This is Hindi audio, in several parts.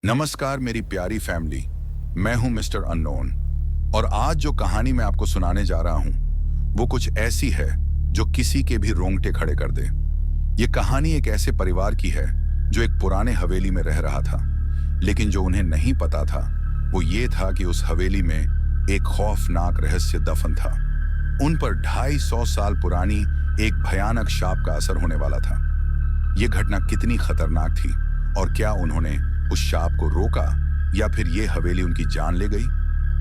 नमस्कार मेरी प्यारी फैमिली। मैं हूं मिस्टर अननोन और आज जो कहानी मैं आपको सुनाने जा रहा हूं वो कुछ ऐसी है जो किसी के भी रोंगटे खड़े कर दे। ये कहानी एक ऐसे परिवार की है जो एक पुराने हवेली में रह रहा था, लेकिन जो उन्हें नहीं पता था वो ये था कि उस हवेली में एक खौफनाक रहस्य दफन था। उन पर 250 साल पुरानी एक भयानक शाप का असर होने वाला था। ये घटना कितनी खतरनाक थी और क्या उन्होंने उस शाप को रोका या फिर ये हवेली उनकी जान ले गई?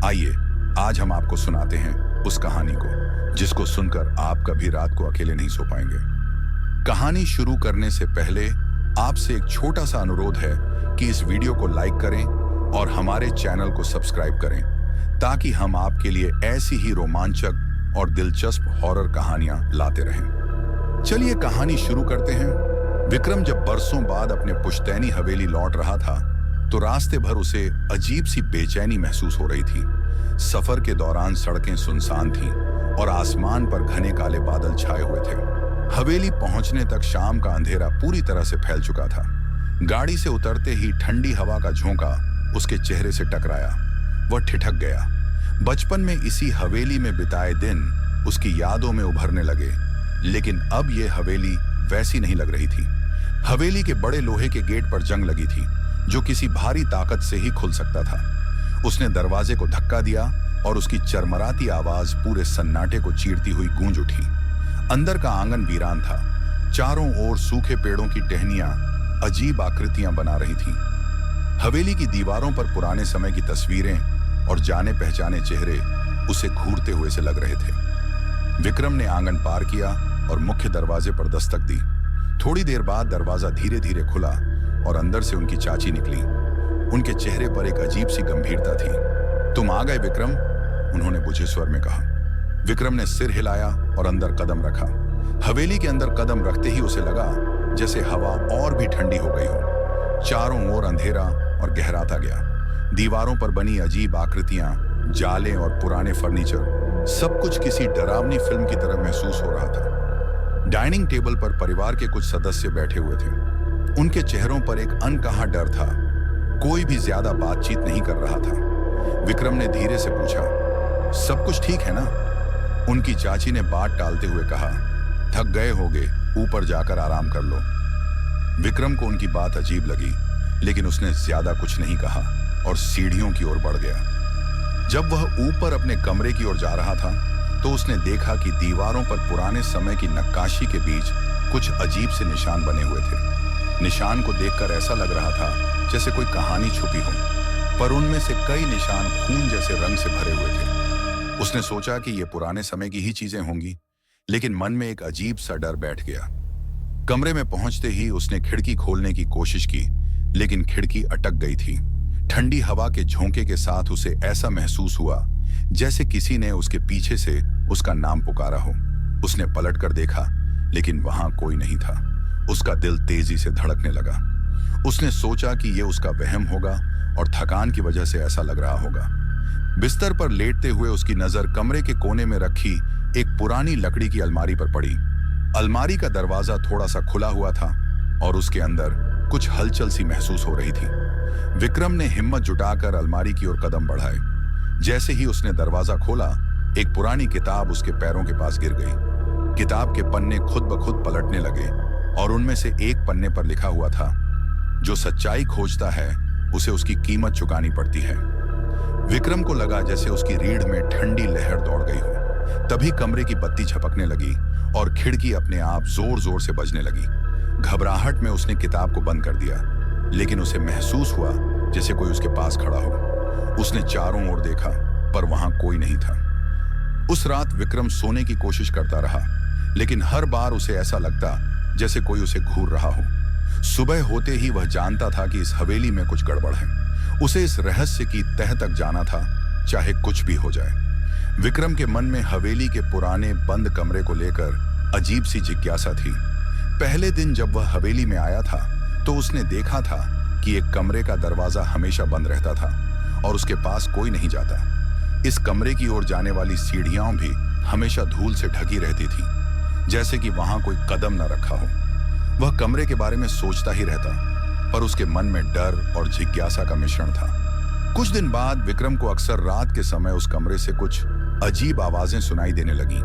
आइए आज हम आपको सुनाते हैं उस कहानी को जिसको सुनकर आप कभी रात को अकेले नहीं सो पाएंगे। कहानी शुरू करने से पहले आपसे एक छोटा सा अनुरोध है कि इस वीडियो को लाइक करें और हमारे चैनल को सब्सक्राइब करें ताकि हम आपके लिए ऐसी ही रोमांचक और दिलचस्प हॉरर कहानियां लाते रहें। चलिए कहानी शुरू करते हैं। विक्रम जब बरसों बाद अपने पुश्तैनी हवेली लौट रहा था तो रास्ते भर उसे अजीब सी बेचैनी महसूस हो रही थी। सफर के दौरान सड़कें सुनसान थीं और आसमान पर घने काले बादल छाए हुए थे। हवेली पहुंचने तक शाम का अंधेरा पूरी तरह से फैल चुका था। गाड़ी से उतरते ही ठंडी हवा का झोंका उसके चेहरे से टकराया। वह ठिठक गया। बचपन में इसी हवेली में बिताए दिन उसकी यादों में उभरने लगे, लेकिन अब यह हवेली वैसी नहीं लग रही थी। हवेली के बड़े लोहे के गेट पर जंग लगी थी जो किसी भारी ताकत से ही खुल सकता था। उसने दरवाजे को धक्का दिया और उसकी चरमराती आवाज पूरे सन्नाटे को चीरती हुई गूंज उठी। अंदर का आंगन वीरान था। चारों ओर सूखे पेड़ों की टहनियां अजीब आकृतियां बना रही थीं। हवेली की दीवारों पर पुराने समय की तस्वीरें और जाने पहचाने चेहरे उसे घूरते हुए से लग रहे थे। विक्रम ने आंगन पार किया और मुख्य दरवाजे पर दस्तक दी। थोड़ी देर बाद दरवाजा धीरे धीरे खुला और अंदर से उनकी चाची निकली। उनके चेहरे पर एक अजीब सी गंभीरता थी। तुम आ गए विक्रम, उन्होंने बुझे स्वर में कहा। विक्रम ने सिर हिलाया और अंदर कदम रखा। हवेली के अंदर कदम रखते ही उसे लगा जैसे हवा और भी ठंडी हो गई हो। चारों ओर अंधेरा और गहराता गया। दीवारों पर बनी अजीब आकृतियां, जाले और पुराने फर्नीचर, सब कुछ किसी डरावनी फिल्म की तरह महसूस हो रहा था। डाइनिंग टेबल पर परिवार के कुछ सदस्य बैठे हुए थे। उनके चेहरों पर एक अनकहा डर था। कोई भी ज्यादा बातचीत नहीं कर रहा था। विक्रम ने धीरे से पूछा, सब कुछ ठीक है ना? उनकी चाची ने बात टालते हुए कहा, थक गए होगे, ऊपर जाकर आराम कर लो। विक्रम को उनकी बात अजीब लगी, लेकिन उसने ज्यादा कुछ नहीं कहा और सीढ़ियों की ओर बढ़ गया। जब वह ऊपर अपने कमरे की ओर जा रहा था तो उसने देखा कि दीवारों पर पुराने समय की नक्काशी के बीच कुछ अजीब से निशान बने हुए थे। निशान को देखकर ऐसा लग रहा था जैसे कोई कहानी छुपी हो, पर उनमें से कई निशान खून जैसे रंग से भरे हुए थे। उसने सोचा कि ये पुराने समय की ही चीजें होंगी, लेकिन मन में एक अजीब सा डर बैठ गया। कमरे में पहुंचते ही उसने खिड़की खोलने की कोशिश की, लेकिन खिड़की अटक गई थी। ठंडी हवा के झोंके के साथ उसे ऐसा महसूस हुआ जैसे किसी ने उसके पीछे से उसका नाम पुकारा हो। उसने पलटकर देखा, लेकिन वहां कोई नहीं था। उसका दिल तेजी से धड़कने लगा। उसने सोचा कि यह उसका वहम होगा और थकान की वजह से ऐसा लग रहा होगा। बिस्तर पर लेटते हुए उसकी नजर कमरे के कोने में रखी एक पुरानी लकड़ी की अलमारी पर पड़ी। अलमारी का दरवाजा थोड़ा सा खुला हुआ था और उसके अंदर कुछ हलचल सी महसूस हो रही थी। विक्रम ने हिम्मत जुटाकर अलमारी की ओर कदम बढ़ाए। जैसे ही उसने दरवाजा खोला, एक पुरानी किताब उसके पैरों के पास गिर गई। किताब के पन्ने खुद ब खुद पलटने लगे और उनमें से एक पन्ने पर लिखा हुआ था, जो सच्चाई खोजता है उसे उसकी कीमत चुकानी पड़ती है। विक्रम को लगा जैसे उसकी रीढ़ में ठंडी लहर दौड़ गई हो। तभी कमरे की बत्ती झपकने लगी और खिड़की अपने आप जोर जोर से बजने लगी। घबराहट में उसने किताब को बंद कर दिया, लेकिन उसे महसूस हुआ जैसे कोई उसके पास खड़ा हो। उसने चारों ओर देखा, पर वहां कोई नहीं था। उस रात विक्रम सोने की कोशिश करता रहा, लेकिन हर बार उसे ऐसा लगता जैसे कोई उसे घूर रहा हो। सुबह होते ही वह जानता था कि इस हवेली में कुछ गड़बड़ है। उसे इस रहस्य की तह तक जाना था, चाहे कुछ भी हो जाए। विक्रम के मन में हवेली के पुराने बंद कमरे को लेकर अजीब सी जिज्ञासा थी। पहले दिन जब वह हवेली में आया था तो उसने देखा था कि एक कमरे का दरवाजा हमेशा बंद रहता था और उसके पास कोई नहीं जाता। इस कमरे की ओर जाने वाली सीढ़ियां भी हमेशा धूल से ढकी रहती थी, जैसे कि वहां कोई कदम न रखा हो। वह कमरे के बारे में सोचता ही रहता। पर उसके मन में डर और जिज्ञासा का मिश्रण था। कुछ दिन बाद विक्रम को अक्सर रात के समय उस कमरे से कुछ अजीब आवाजें सुनाई देने लगीं।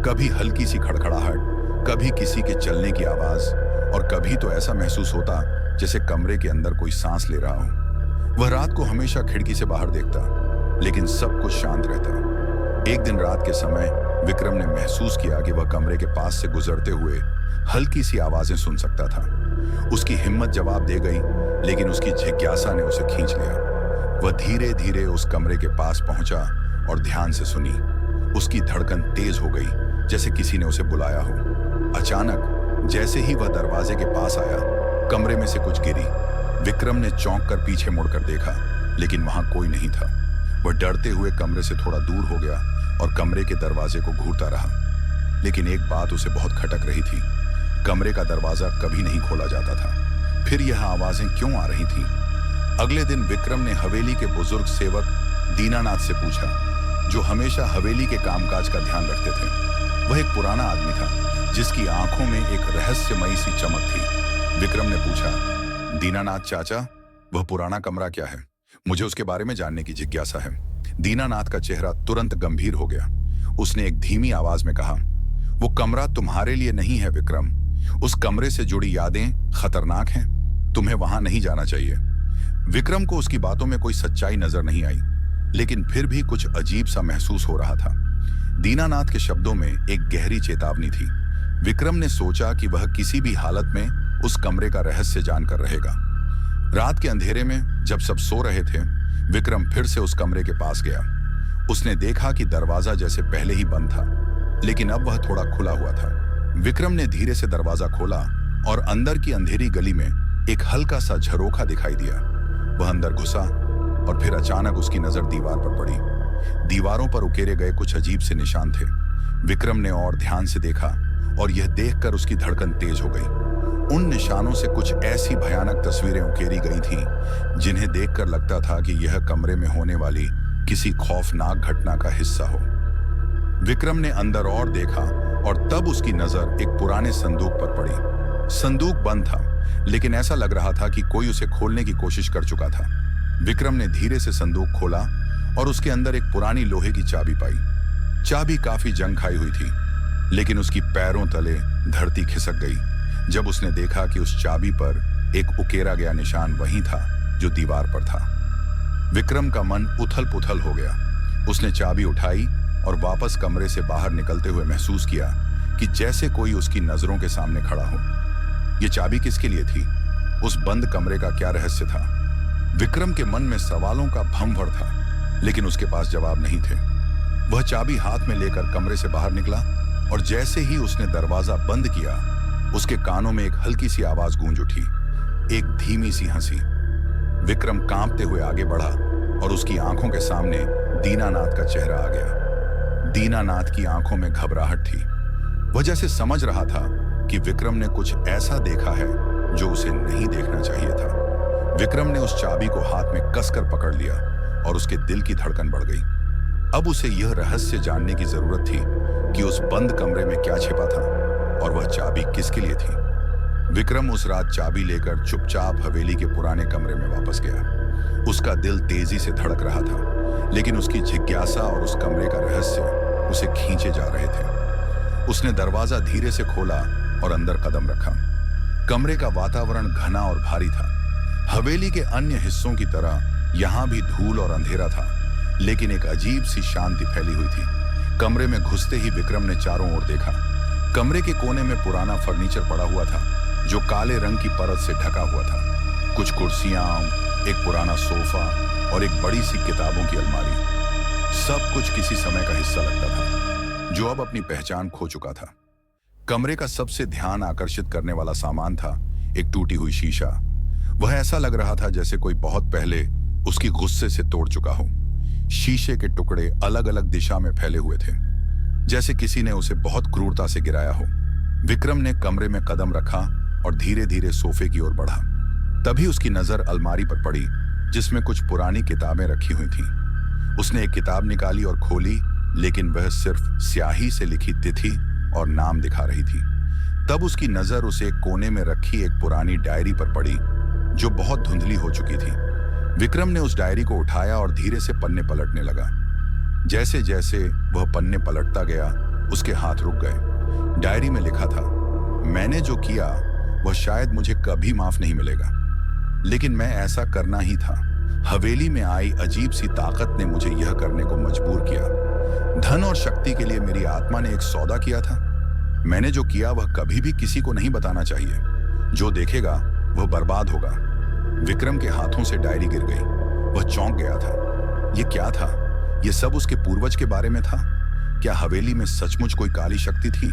कभी हल्की सी खड़खड़ाहट, कभी किसी के चलने की आवाज, और कभी तो ऐसा महसूस होता जैसे कमरे के अंदर कोई सांस ले रहा हो। वह रात को हमेशा खिड़की से बाहर देखता, लेकिन सब कुछ शांत रहता। एक दिन रात के समय विक्रम ने महसूस किया कि वह कमरे के पास से गुजरते हुए हल्की सी आवाजें सुन सकता था। उसकी हिम्मत जवाब दे गई, लेकिन उसकी जिज्ञासा ने उसे खींच लिया। वह धीरे धीरे उस कमरे के पास पहुंचा और ध्यान से सुनी। उसकी धड़कन तेज हो गई, जैसे किसी ने उसे बुलाया हो। अचानक जैसे ही वह दरवाजे के पास आया, कमरे में से कुछ गिरी। विक्रम ने चौंक कर पीछे मुड़कर देखा, लेकिन वहां कोई नहीं था। वह डरते हुए कमरे से थोड़ा दूर हो गया और कमरे के दरवाजे को घूरता रहा। लेकिन एक बात उसे बहुत खटक रही थी, कमरे का दरवाजा कभी नहीं खोला जाता था। फिर यह आवाजें क्यों आ रही थीं? अगले दिन विक्रम ने हवेली के बुजुर्ग सेवक दीनानाथ से पूछा, जो हमेशा हवेली के कामकाज का ध्यान रखते थे। वह एक पुराना आदमी था, जिसकी आंखों में एक रहस्यमयी सी चमक थी। विक्रम ने पूछा, दीनानाथ चाचा, वह पुराना कमरा क्या है? मुझे उसके बारे में जानने की जिज्ञासा है। दीनानाथ का चेहरा तुरंत गंभीर हो गया। उसने एक धीमी आवाज में कहा, वो कमरा तुम्हारे लिए नहीं है विक्रम। उस कमरे से जुड़ी यादें खतरनाक हैं। तुम्हें वहां नहीं जाना चाहिए। विक्रम को उसकी बातों में कोई सच्चाई नजर नहीं आई, लेकिन फिर भी कुछ अजीब सा महसूस हो रहा था। दीनानाथ के शब्दों में एक गहरी चेतावनी थी। विक्रम ने सोचा कि वह किसी भी हालत में उस कमरे का रहस्य जानकर रहेगा। रात के अंधेरे में जब सब सो रहे थे, विक्रम फिर से उस कमरे के पास गया। उसने देखा कि दरवाजा जैसे पहले ही बंद था, लेकिन अब वह थोड़ा खुला हुआ था। विक्रम ने धीरे से दरवाजा खोला और अंदर की अंधेरी गली में एक हल्का सा झरोखा दिखाई दिया। वह अंदर घुसा और फिर अचानक उसकी नजर दीवार पर पड़ी। दीवारों पर उकेरे गए कुछ अजीब से निशान थे। विक्रम ने और ध्यान से देखा और यह देखकर उसकी धड़कन तेज हो गई। उन निशानों से कुछ ऐसी भयानक तस्वीरें उकेरी गई थीं, जिन्हें देखकर लगता था कि यह कमरे में होने वाली किसी खौफनाक घटना का हिस्सा हो। विक्रम ने अंदर और देखा और तब उसकी नजर एक पुराने संदूक पर पड़ी। संदूक बंद था, लेकिन ऐसा लग रहा था कि कोई उसे खोलने की कोशिश कर चुका था। विक्रम ने धीरे से संदूक खोला और उसके अंदर एक पुरानी लोहे की चाबी पाई। चाबी काफी जंग खाई हुई थी, लेकिन उसकी पैरों तले धरती खिसक गई जब उसने देखा कि उस चाबी पर एक उकेरा गया निशान वही था जो दीवार पर था। विक्रम का मन उथल पुथल हो गया। उसने चाबी उठाई और वापस कमरे से बाहर निकलते हुए महसूस किया कि जैसे कोई उसकी नजरों के सामने खड़ा हो। यह चाबी किसके लिए थी? उस बंद कमरे का क्या रहस्य था? विक्रम के मन में सवालों का भंवर था, लेकिन उसके पास जवाब नहीं थे। वह चाबी हाथ में लेकर कमरे से बाहर निकला और जैसे ही उसने दरवाजा बंद किया, उसके कानों में एक हल्की सी आवाज गूंज उठी, एक धीमी सी हंसी। विक्रम कांपते हुए आगे बढ़ा और उसकी आंखों के सामने दीनानाथ का चेहरा आ गया। दीनानाथ की आंखों में घबराहट थी। वह जैसे समझ रहा था कि विक्रम ने कुछ ऐसा देखा है जो उसे नहीं देखना चाहिए था। विक्रम ने उस चाबी को हाथ में कसकर पकड़ लिया और उसके दिल की धड़कन बढ़ गई। अब उसे यह रहस्य जानने की जरूरत थी कि उस बंद कमरे में क्या छिपा था और वह चाबी किसके लिए थी। विक्रम उस रात चाबी लेकर चुपचाप हवेली के पुराने कमरे में वापस गया। उसका दिल तेजी से धड़क रहा था, लेकिन उसकी जिज्ञासा और उस कमरे का रहस्य उसे खींचे जा रहे थे। उसने दरवाजा धीरे से खोला और अंदर कदम रखा। कमरे का वातावरण घना और भारी था। हवेली के अन्य हिस्सों की तरह यहां भी धूल और अंधेरा था, लेकिन एक अजीब सी शांति फैली हुई थी। कमरे में घुसते ही विक्रम ने चारों ओर देखा। कमरे के कोने में पुराना फर्नीचर पड़ा हुआ था, जो काले रंग की परत से ढका हुआ था। कुछ कुर्सियां, एक पुराना सोफा और एक बड़ी सी किताबों की अलमारी, सब कुछ किसी समय का हिस्सा लगता था, जो अब अपनी पहचान खो चुका था। कमरे का सबसे ध्यान आकर्षित करने वाला सामान था एक टूटी हुई शीशा। वह ऐसा लग रहा था जैसे कोई बहुत पहले उसकी गुस्से से तोड़ चुका हो। शीशे के टुकड़े अलग अलग दिशा में फैले हुए थे, जैसे किसी ने उसे बहुत क्रूरता से गिराया हो। विक्रम ने कमरे में कदम रखा और धीरे धीरे सोफे की ओर बढ़ा। तभी उसकी नजर अलमारी पर पड़ी, जिसमें कुछ पुरानी किताबें रखी हुई थीं। उसने एक किताब निकाली और खोली, लेकिन वह सिर्फ स्याही से लिखी तिथि और नाम दिखा रही थी। तब उसकी नजर उसे एक कोने में रखी एक पुरानी डायरी पर पड़ी, जो बहुत धुंधली हो चुकी थी। विक्रम ने उस डायरी को उठाया और धीरे से पन्ने पलटने लगा। जैसे जैसे वह पन्ने पलटता गया, उसके हाथ रुक गए। डायरी में लिखा था, मैंने जो किया वह शायद मुझे कभी माफ नहीं मिलेगा, लेकिन मैं ऐसा करना ही था। हवेली में आई अजीब सी ताकत ने मुझे यह करने को मजबूर किया। धन और शक्ति के लिए मेरी आत्मा ने एक सौदा किया था। मैंने जो किया वह कभी भी किसी को नहीं बताना चाहिए। जो देखेगा वह बर्बाद होगा। विक्रम के हाथों से डायरी गिर गई। वह चौंक गया था। यह क्या था? यह सब उसके पूर्वज के बारे में था। क्या हवेली में सचमुच कोई काली शक्ति थी?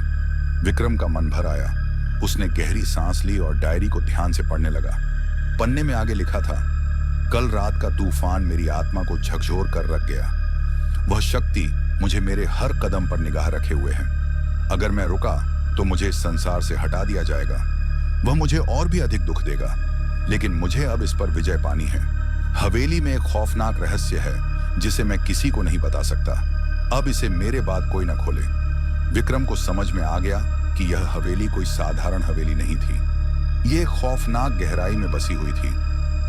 विक्रम का मन भर आया। उसने गहरी सांस ली और डायरी को ध्यान से पढ़ने लगा। पन्ने में आगे लिखा था, कल रात का तूफान मेरी आत्मा को झकझोर कर रख गया। वह शक्ति मुझे मेरे हर कदम पर निगाह रखे हुए है। अगर मैं रुका तो मुझे इस संसार से हटा दिया जाएगा। वह मुझे और भी अधिक दुख देगा, लेकिन मुझे अब इस पर विजय पानी है। हवेली में एक खौफनाक रहस्य है जिसे मैं किसी को नहीं बता सकता। अब इसे मेरे बाद कोई न खोले। विक्रम को समझ में आ गया कि यह हवेली कोई साधारण हवेली नहीं थी। यह खौफनाक गहराई में बसी हुई थी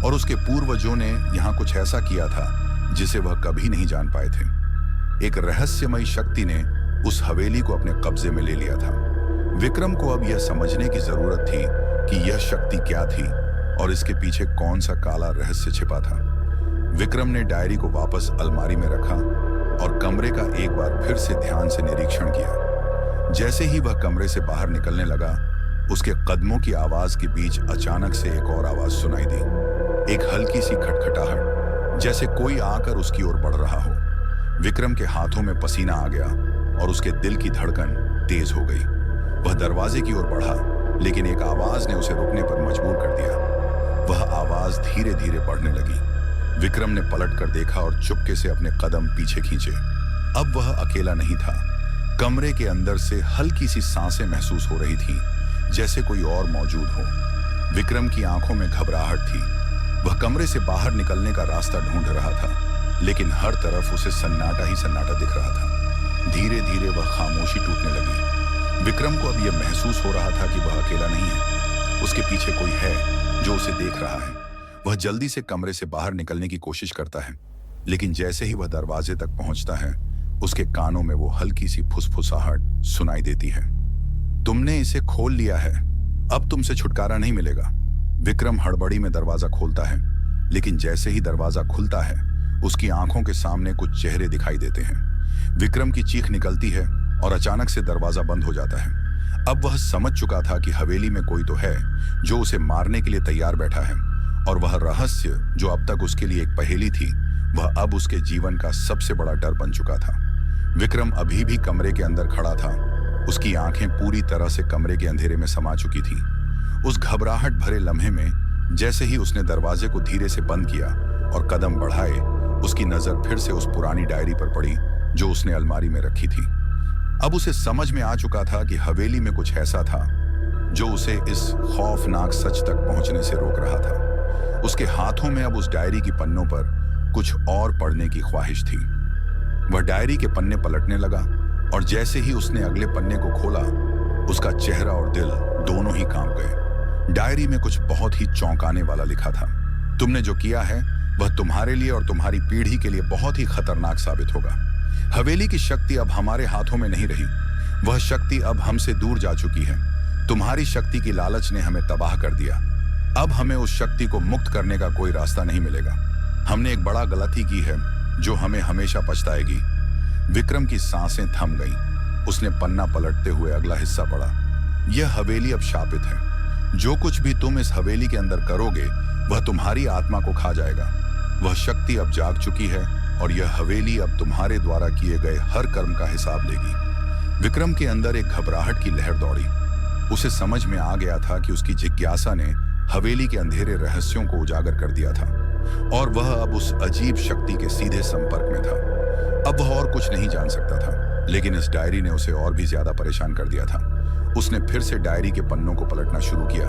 और उसके पूर्वजों ने यहां कुछ ऐसा किया था जिसे वह कभी नहीं जान पाए थे। एक रहस्यमयी शक्ति ने उस हवेली को अपने कब्जे में ले लिया था। विक्रम को अब यह समझने की जरूरत थी कि यह शक्ति क्या थी और इसके पीछे कौन सा काला रहस्य छिपा था। विक्रम ने डायरी को वापस अलमारी में रखा और कमरे का एक बार फिर से ध्यान से निरीक्षण किया। जैसे ही वह कमरे से बाहर निकलने लगा, उसके कदमों की आवाज के बीच अचानक से एक और आवाज सुनाई दी। एक हल्की सी खटखटाहट, जैसे कोई आकर उसकी ओर बढ़ रहा हो। विक्रम के हाथों में पसीना आ गया और उसके दिल की धड़कन तेज हो गई। वह दरवाजे की ओर बढ़ा, लेकिन एक आवाज ने उसे रुकने पर मजबूर कर दिया। वह आवाज धीरे धीरे बढ़ने लगी। विक्रम ने पलट कर देखा और चुपके से अपने कदम पीछे खींचे। अब वह अकेला नहीं था। कमरे के अंदर से हल्की सी सांसें महसूस हो रही थी, जैसे कोई और मौजूद हो। विक्रम की आंखों में घबराहट थी। वह कमरे से बाहर निकलने का रास्ता ढूंढ रहा था, लेकिन हर तरफ उसे सन्नाटा ही सन्नाटा दिख रहा था। धीरे धीरे वह खामोशी टूटने लगी। विक्रम को अब यह महसूस हो रहा था कि वह अकेला नहीं है। उसके पीछे कोई है जो उसे देख रहा है। वह जल्दी से कमरे से बाहर निकलने की कोशिश करता है, लेकिन जैसे ही वह दरवाजे तक पहुंचता है, उसके कानों में वो हल्की सी फुसफुसाहट सुनाई देती है। तुमने इसे खोल लिया है, अब तुमसे छुटकारा नहीं मिलेगा। विक्रम हड़बड़ी में दरवाजा खोलता है, लेकिन जैसे ही दरवाजा खुलता है, उसकी आंखों के सामने कुछ चेहरे दिखाई देते हैं। विक्रम की चीख निकलती है और अचानक से दरवाजा बंद हो जाता है। अब वह समझ चुका था कि हवेली में कोई तो है जो उसे मारने के लिए तैयार बैठा है, और वह रहस्य जो अब तक उसके लिए एक पहेली थी, वह अब उसके जीवन का सबसे बड़ा डर बन चुका था। विक्रम अभी भी कमरे के अंदर खड़ा था। उसकी आंखें पूरी तरह से कमरे के अंधेरे में समा चुकी थी। उस घबराहट भरे लम्हे में जैसे ही उसने दरवाजे को धीरे से बंद किया और कदम बढ़ाए, उसकी नजर फिर से उस पुरानी डायरी पर पड़ी जो उसने अलमारी में रखी थी। अब उसे समझ में आ चुका था कि हवेली में कुछ ऐसा था जो उसे इस खौफनाक सच तक पहुंचने से रोक रहा था। उसके हाथों में अब उस डायरी की पन्नों पर कुछ और पढ़ने की ख्वाहिश थी। वह डायरी के पन्ने पलटने लगा और जैसे ही उसने अगले पन्ने को खोला, उसका चेहरा और दिल दोनों ही कांप गए। डायरी में कुछ बहुत ही चौंकाने वाला लिखा था। तुमने जो किया है वह तुम्हारे लिए और तुम्हारी पीढ़ी के लिए बहुत ही खतरनाक साबित होगा। हवेली की शक्ति अब हमारे हाथों में नहीं रही। वह शक्ति अब हमसे दूर जा चुकी है। तुम्हारी शक्ति की लालच ने हमें तबाह कर दिया। अब हमें उस शक्ति को मुक्त करने का कोई रास्ता नहीं मिलेगा। हमने एक बड़ा गलती की है जो हमें हमेशा पछताएगी। विक्रम की सांसें थम गईं। उसने पन्ना पलटते हुए अगला हिस्सा पढ़ा। यह हवेली अब शापित है। जो कुछ भी तुम इस हवेली के अंदर करोगे वह तुम्हारी आत्मा को खा जाएगा। वह शक्ति अब जाग चुकी है और यह हवेली अब तुम्हारे द्वारा किए गए हर कर्म का हिसाब लेगी। विक्रम के अंदर एक घबराहट की लहर दौड़ी। उसे समझ में आ गया था कि उसकी जिज्ञासा ने हवेली के अंधेरे रहस्यों को उजागर कर दिया था और वह अब उस अजीब शक्ति के सीधे संपर्क में था। अब वह और कुछ नहीं जान सकता था, लेकिन इस डायरी ने उसे और भी ज्यादा परेशान कर दिया था। उसने फिर से डायरी के पन्नों को पलटना शुरू किया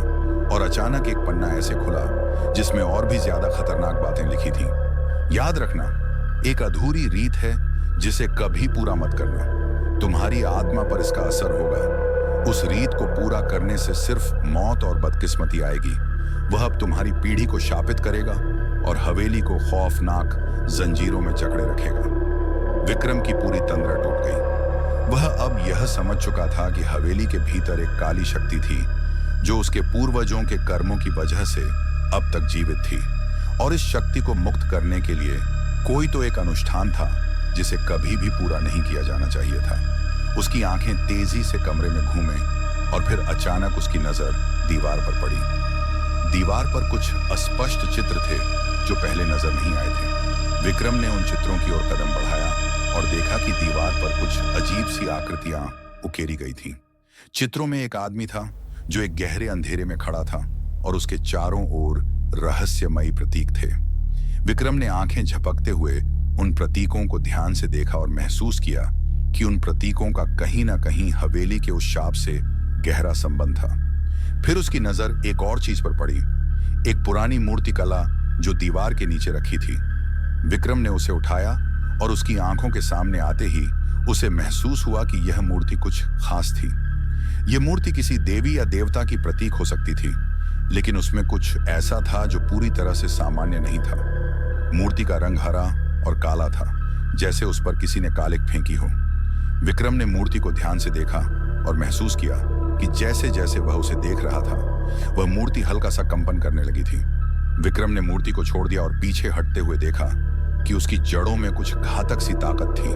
और अचानक एक पन्ना ऐसे खुला जिसमें और भी ज्यादा खतरनाक बातें लिखी थीं। याद रखना, एक अधूरी रीत है जिसे कभी पूरा मत करना। तुम्हारी आत्मा पर इसका असर होगा। उस रीत को पूरा करने से सिर्फ मौत और बदकिस्मती आएगी। वह अब तुम्हारी पीढ़ी को शापित करेगा और हवेली को खौफनाक जंजीरों में जकड़े रखेगा। विक्रम की पूरी तंद्रा टूट गई। वह अब यह समझ चुका था कि हवेली के भीतर एक काली शक्ति थी जो उसके पूर्वजों के कर्मों की वजह से अब तक जीवित थी, और इस शक्ति को मुक्त करने के लिए कोई तो एक अनुष्ठान था जिसे कभी भी पूरा नहीं किया जाना चाहिए था। उसकी आंखें तेजी से कमरे में घूमे और फिर अचानक उसकी नजर दीवार पर पड़ी। दीवार पर कुछ अस्पष्ट चित्र थे जो पहले नजर नहीं आए थे। विक्रम ने उन चित्रों की ओर कदम बढ़ाया और देखा कि दीवार पर कुछ अजीब सी आकृतियां उकेरी गई थीं। चित्रों में एक आदमी था जो एक गहरे अंधेरे में खड़ा था और उसके चारों ओर रहस्यमयी प्रतीक थे। विक्रम ने आंखें झपकते हुए उन प्रतीकों को ध्यान से देखा और महसूस किया कि उन प्रतीकों का कहीं ना कहीं हवेली के उस शाप से गहरा संबंध था। फिर उसकी नजर एक और चीज पर पड़ी, एक पुरानी मूर्ति कला जो दीवार के नीचे रखी थी। विक्रम ने उसे उठाया और उसकी आंखों के सामने आते ही उसे महसूस हुआ कि यह मूर्ति कुछ खास थी। यह मूर्ति किसी देवी या देवता की प्रतीक हो सकती थी, लेकिन उसमें कुछ ऐसा था जो पूरी तरह से सामान्य नहीं था। मूर्ति का रंग हरा और काला था, जैसे उस पर किसी ने कालिक फेंकी हो। विक्रम ने मूर्ति को ध्यान से देखा और महसूस किया कि जैसे जैसे वह उसे देख रहा था, वह मूर्ति हल्का सा कंपन करने लगी थी। विक्रम ने मूर्ति को छोड़ दिया और पीछे हटते हुए देखा कि उसकी जड़ों में कुछ घातक सी ताकत थी।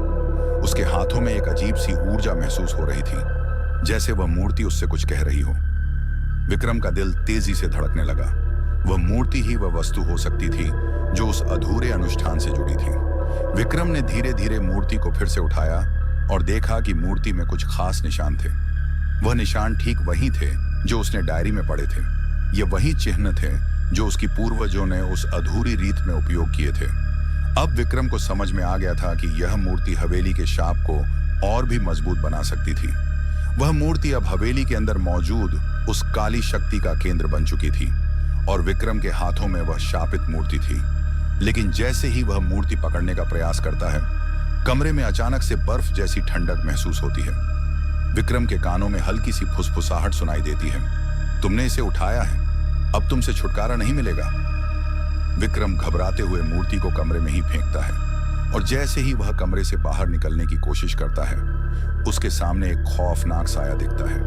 उसके हाथों में एक अजीब सी ऊर्जा महसूस हो रही थी, जैसे वह मूर्ति उससे कुछ कह रही हो। विक्रम का दिल तेजी से धड़कने लगा। वह मूर्ति ही वह वस्तु हो सकती थी जो उस अधूरे अनुष्ठान से जुड़ी थी। विक्रम ने धीरे धीरे मूर्ति को फिर से उठाया और देखा कि मूर्ति में कुछ खास निशान थे। वह निशान ठीक वही थे जो उसने डायरी में पढ़े थे। ये वही चिन्ह थे जो उसकी पूर्वजों ने उस अधूरी रीत में उपयोग किए थे। अब विक्रम को समझ में आ गया था कि यह मूर्ति हवेली के शाप को और भी मजबूत बना सकती थी। वह मूर्ति अब हवेली के अंदर मौजूद उस काली शक्ति का केंद्र बन चुकी थी और विक्रम के हाथों में वह शापित मूर्ति थी। लेकिन जैसे ही वह मूर्ति पकड़ने का प्रयास करता है, कमरे में अचानक से बर्फ जैसी ठंडक महसूस होती है। विक्रम के कानों में हल्की सी फुसफुसाहट सुनाई देती है। तुमने इसे उठाया है, अब तुमसे छुटकारा नहीं मिलेगा। विक्रम घबराते हुए मूर्ति को कमरे में ही फेंकता है और जैसे ही वह कमरे से बाहर निकलने की कोशिश करता है, उसके सामने एक खौफनाक साया दिखता है।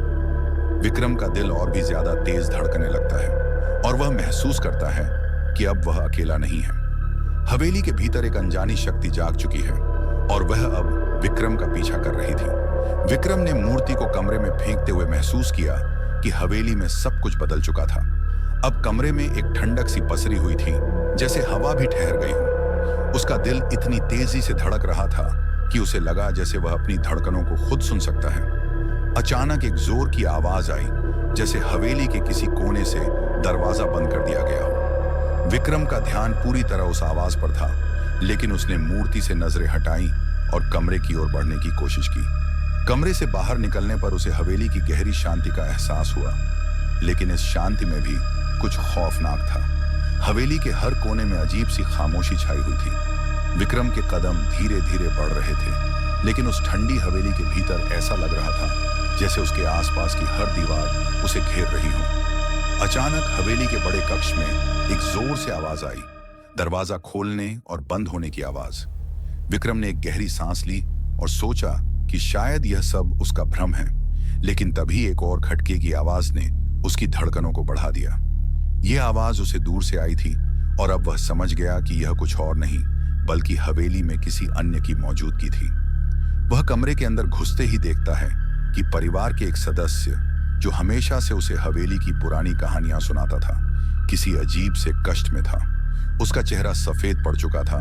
विक्रम का दिल और भी ज्यादा तेज धड़कने लगता है और वह महसूस करता है कि अब वह अकेला नहीं है। हवेली के भीतर एक अनजानी शक्ति जाग चुकी है और वह अब विक्रम का पीछा कर रही थी। विक्रम ने मूर्ति को कमरे में फेंकते हुए महसूस किया कि हवेली में सब कुछ बदल चुका था। अब कमरे में एक ठंडक सी पसरी हुई थी, जैसे हवा भी ठहर गई हो। उसका दिल इतनी तेजी से धड़क रहा था कि उसे लगा जैसे वह अपनी धड़कनों को खुद सुन सकता है। अचानक एक जोर की आवाज आई, जैसे हवेली के किसी कोने से दरवाजा बंद कर दिया गया हो। विक्रम का ध्यान पूरी तरह उस आवाज पर था, लेकिन उसने मूर्ति से नजरें हटाई और कमरे की ओर बढ़ने की कोशिश की। कमरे से बाहर निकलने पर उसे हवेली की गहरी शांति का एहसास हुआ, लेकिन इस शांति में भी कुछ खौफनाक था। हवेली के हर कोने में अजीब सी खामोशी छाई हुई थी। विक्रम के कदम धीरे धीरे बढ़ रहे थे, लेकिन उस ठंडी हवेली के भीतर ऐसा लग रहा था जैसे उसके आसपास की हर दीवार उसे घेर रही हो। अचानक हवेली के बड़े कक्ष में एक जोर से आवाज आई, दरवाजा खोलने और बंद होने की आवाज। विक्रम ने एक गहरी सांस ली और सोचा कि शायद यह सब उसका भ्रम है, लेकिन तभी एक और खटके की आवाज ने उसकी धड़कनों को बढ़ा दिया। यह आवाज उसे दूर से आई थी और अब वह समझ गया कि यह कुछ और नहीं बल्कि हवेली में किसी अन्य की मौजूदगी थी। वह कमरे के अंदर घुसते ही देखता है कि परिवार के एक सदस्य जो हमेशा से उसे हवेली की पुरानी कहानियां सुनाता था, किसी अजीब से कष्ट में था। उसका चेहरा सफेद पड़ चुका था,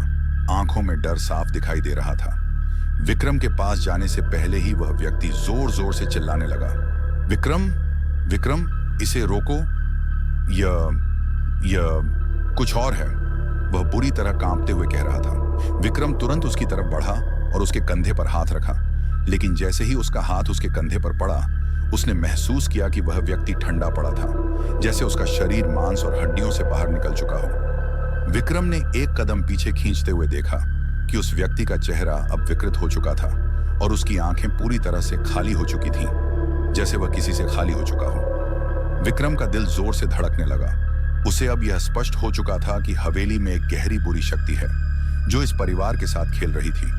आंखों में डर साफ दिखाई दे रहा था। विक्रम के पास जाने से पहले ही वह व्यक्ति जोर जोर से चिल्लाने लगा, विक्रम, विक्रम, इसे रोको, यह कुछ और है। वह बुरी तरह कांपते हुए कह रहा था। विक्रम तुरंत उसकी तरफ बढ़ा और उसके कंधे पर हाथ रखा, लेकिन जैसे ही उसका हाथ उसके कंधे पर पड़ा, उसने महसूस किया कि वह व्यक्ति ठंडा पड़ा था, जैसे उसका शरीर मांस और हड्डियों से बाहर निकल चुका हो। विक्रम ने एक कदम पीछे खींचते हुए देखा कि उस व्यक्ति का चेहरा अब विकृत हो चुका था और उसकी आंखें पूरी तरह से खाली हो चुकी थीं, जैसे वह किसी से खाली हो चुका हो। विक्रम का दिल जोर से धड़कने लगा। उसे अब यह स्पष्ट हो चुका था कि हवेली में एक गहरी बुरी शक्ति है जो इस परिवार के साथ खेल रही थी।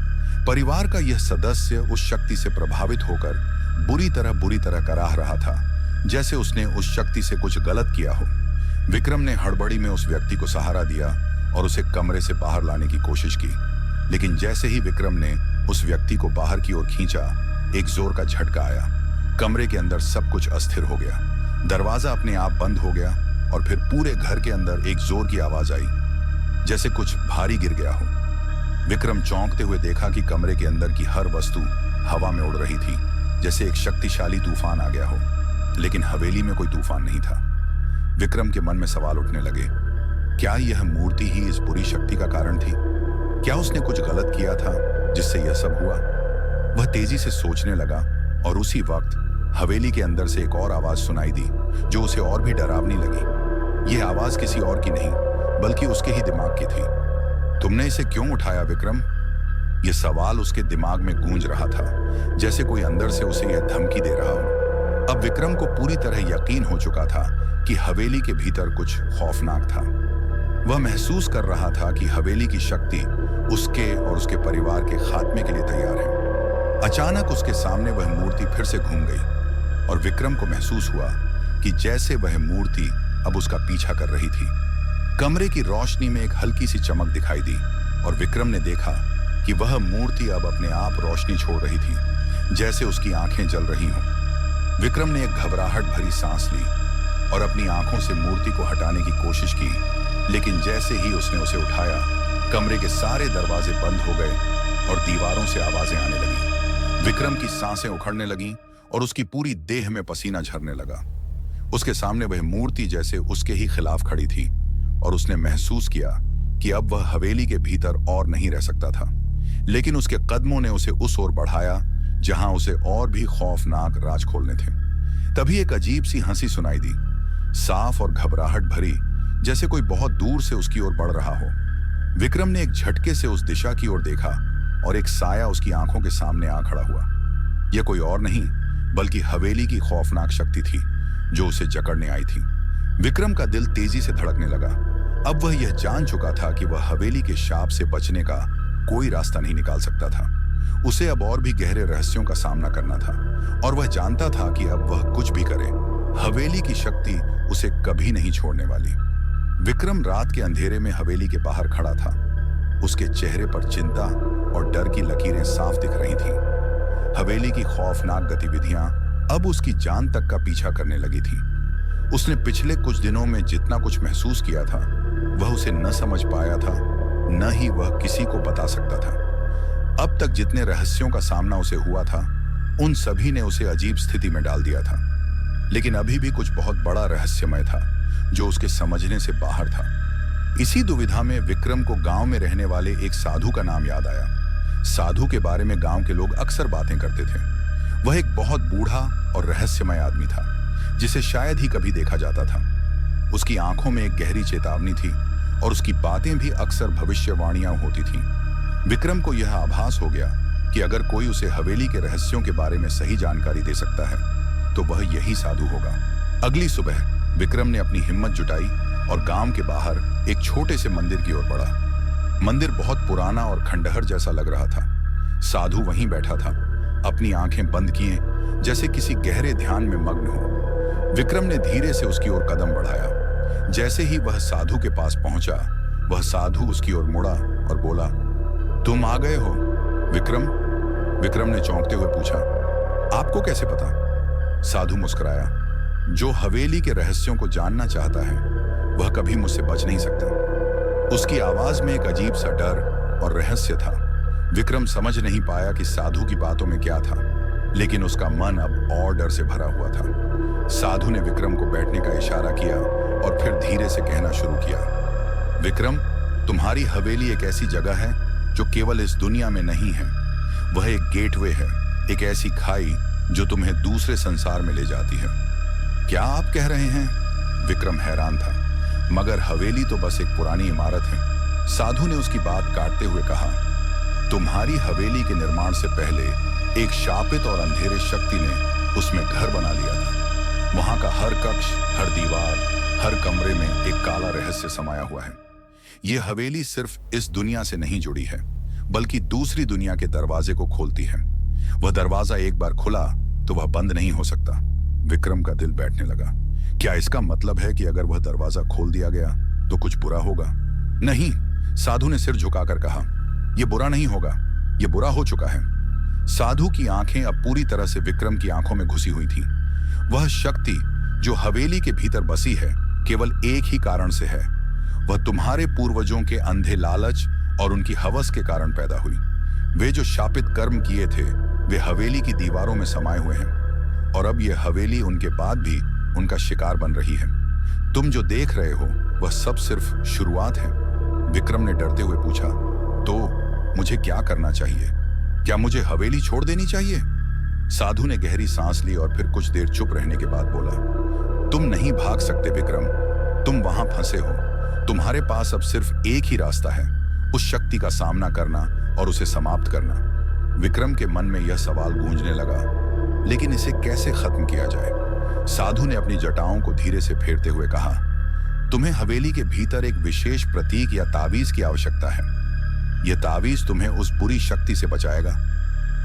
परिवार का यह सदस्य उस शक्ति से प्रभावित होकर बुरी तरह कराह रहा था, जैसे उसने उस शक्ति से कुछ गलत किया हो। विक्रम ने हड़बड़ी में उस व्यक्ति को सहारा दिया और उसे कमरे से बाहर लाने की कोशिश की, लेकिन जैसे ही विक्रम ने उस व्यक्ति को बाहर की ओर खींचा, एक जोर का झटका आया। कमरे के अंदर सब कुछ अस्थिर हो गया। दरवाजा अपने आप बंद हो गया और फिर पूरे घर के अंदर एक जोर की आवाज आई, जैसे कुछ भारी गिर गया हो। विक्रम चौंकते हुए देखा कि कमरे के अंदर की हर वस्तु हवा में उड़ रही थी, जैसे एक शक्तिशाली तूफान आ गया हो। लेकिन हवेली में कोई तूफान नहीं था। विक्रम के मन में सवाल उठने लगे, क्या यह मूर्ति ही इस बुरी शक्ति का कारण थी? क्या उसने कुछ गलत किया था जिससे यह सब हुआ? वह तेजी से सोचने लगा और उसी वक्त हवेली के अंदर से एक और आवाज सुनाई दी जो उसे और भी डरावनी लगी। यह आवाज किसी और की नहीं बल्कि उसके ही दिमाग की थी। तुमने इसे क्यों उठाया विक्रम? यह सवाल उसके दिमाग में गूंज रहा था, जैसे कोई अंदर से उसे यह धमकी दे रहा हो। अब विक्रम को पूरी तरह यकीन हो चुका था कि हवेली के भीतर कुछ खौफनाक था। वह महसूस कर रहा था कि हवेली की शक्ति उसके और उसके परिवार के खात्मे के लिए तैयार है। अचानक उसके सामने वह मूर्ति फिर से घूम गई और विक्रम को महसूस हुआ कि जैसे वह मूर्ति अब उसका पीछा कर रही थी। कमरे की रोशनी में एक हल्की सी चमक दिखाई दी और विक्रम ने देखा कि वह मूर्ति अब अपने आप रोशनी छोड़ रही थी, जैसे उसकी आंखें जल रही हों। विक्रम ने एक घबराहट भरी सांस ली और अपनी आंखों से मूर्ति को हटाने की कोशिश की, लेकिन जैसे ही उसने उसे उठाया, कमरे के सारे दरवाजे बंद हो गए और दीवारों से आवाजें आने लगी। विक्रम की सांसें उखड़ने लगीं और उसकी पूरी देह में पसीना झरने लगा। उसके सामने वह मूर्ति जैसे उसके ही खिलाफ खड़ी थी और उसने महसूस किया कि अब वह हवेली के भीतर और नहीं रह सकता था। लेकिन उसके कदमों ने उसे उस ओर बढ़ाया जहां उसे और भी खौफनाक राज खोलने थे। तभी एक अजीब सी हंसी सुनाई दी, साफ और घबराहट भरी, जैसे कोई बहुत दूर से उसकी ओर बढ़ रहा हो। विक्रम ने एक झटके से उस दिशा की ओर देखा और एक साया उसकी आंखों के सामने आ खड़ा हुआ। यह कोई और नहीं बल्कि हवेली की खौफनाक शक्ति थी जो उसे जकड़ने आई थी। विक्रम का दिल तेजी से धड़कने लगा। अब वह यह जान चुका था कि वह हवेली के शाप से बचने का कोई रास्ता नहीं निकाल सकता था। उसे अब और भी गहरे रहस्यों का सामना करना था और वह जानता था कि अब वह कुछ भी करे, हवेली की शक्ति उसे कभी नहीं छोड़ने वाली। विक्रम रात के अंधेरे में हवेली के बाहर खड़ा था। उसके चेहरे पर चिंता और डर की लकीरें साफ दिख रही थीं। हवेली की खौफनाक गतिविधियां अब उसकी जान तक का पीछा करने लगी थी। उसने पिछले कुछ दिनों में जितना कुछ महसूस किया था वह उसे न समझ पाया था, न ही वह किसी को बता सकता था। अब तक जितने रहस्यों का सामना उसे हुआ था उन सभी ने उसे अजीब स्थिति में डाल दिया था, लेकिन अभी भी कुछ बहुत बड़ा रहस्यमय था जो उसके समझने से बाहर था। इसी दुविधा में विक्रम को गांव में रहने वाले एक साधु का नाम याद आया। साधु के बारे में गांव के लोग अक्सर बातें करते थे। वह एक बहुत बूढ़ा और रहस्यमय आदमी था जिसे शायद ही कभी देखा जाता था। उसकी आंखों में एक गहरी चेतावनी थी और उसकी बातें भी अक्सर भविष्यवाणियां होती थीं। विक्रम को यह आभास हो गया कि अगर कोई उसे हवेली के रहस्यों के बारे में सही जानकारी दे सकता है तो वह यही साधु होगा। अगली सुबह विक्रम ने अपनी हिम्मत जुटाई और गांव के बाहर एक छोटे से मंदिर की ओर बढ़ा। मंदिर बहुत पुराना और खंडहर जैसा लग रहा था। साधु वहीं बैठा था, अपनी आंखें बंद किए, जैसे किसी गहरे ध्यान में मग्न हो। विक्रम ने धीरे से उसकी ओर कदम बढ़ाया। जैसे ही वह साधु के पास पहुंचा, वह साधु उसकी ओर मुड़ा और बोला, तुम आ गए हो विक्रम? विक्रम ने चौंकते हुए पूछा, आपको कैसे पता? साधु मुस्कुराया, जो हवेली के रहस्यों को जानना चाहता है वह कभी मुझसे बच नहीं सकता। उसकी आवाज में एक अजीब सा डर और रहस्य था। विक्रम समझ नहीं पाया कि साधु की बातों में क्या था, लेकिन उसका मन अब और डर से भरा हुआ था। साधु ने विक्रम को बैठने का इशारा किया और फिर धीरे से कहना शुरू किया, विक्रम, तुम्हारी हवेली एक ऐसी जगह है जो केवल इस दुनिया में नहीं है। वह एक गेटवे है, एक ऐसी खाई जो तुम्हें दूसरे संसार में ले जाती है। क्या आप कह रहे हैं? विक्रम हैरान था। मगर हवेली तो बस एक पुरानी इमारत है। साधु ने उसकी बात काटते हुए कहा, तुम्हारी हवेली के निर्माण से पहले एक शापित और अंधेरे शक्ति ने उसमें घर बना लिया था। वहां का हर कक्ष, हर दीवार, हर कमरे में एक काला रहस्य समाया हुआ है। यह हवेली सिर्फ इस दुनिया से नहीं जुड़ी है, बल्कि दूसरी दुनिया के दरवाजे को खोलती है। वह दरवाजा एक बार खुला तो वह बंद नहीं हो सकता। विक्रम का दिल बैठने लगा। क्या इसका मतलब है कि अगर वह दरवाजा खोल दिया गया तो कुछ बुरा होगा? नहीं, साधु ने सिर झुकाकर कहा, यह बुरा नहीं होगा, यह बुरा हो चुका है। साधु की आंखें अब पूरी तरह से विक्रम की आंखों में घुसी हुई थीं। वह शक्ति जो हवेली के भीतर बसी है केवल एक ही कारण से है। वह तुम्हारे पूर्वजों के अंधे लालच और उनकी हवस के कारण पैदा हुई। वे जो शापित कर्म किए थे वे हवेली की दीवारों में समाये हुए हैं, और अब यह हवेली उनके बाद भी उनका शिकार बन रही है। तुम जो देख रहे हो वह सब सिर्फ शुरुआत है। विक्रम ने डरते हुए पूछा, तो मुझे क्या करना चाहिए? क्या मुझे हवेली छोड़ देनी चाहिए? साधु ने गहरी सांस ली और फिर कुछ देर चुप रहने के बाद बोला, तुम नहीं भाग सकते विक्रम, तुम वहां फंसे हो। तुम्हारे पास अब सिर्फ एक ही रास्ता है, उस शक्ति का सामना करना और उसे समाप्त करना। विक्रम के मन में यह सवाल गूंजने लगा, लेकिन इसे कैसे खत्म किया जाए? साधु ने अपनी जटाओं को धीरे से फेरते हुए कहा, तुम्हें हवेली के भीतर एक विशेष प्रतीक या तावीज की आवश्यकता है। यह तावीज तुम्हें उस बुरी शक्ति से बचाएगा।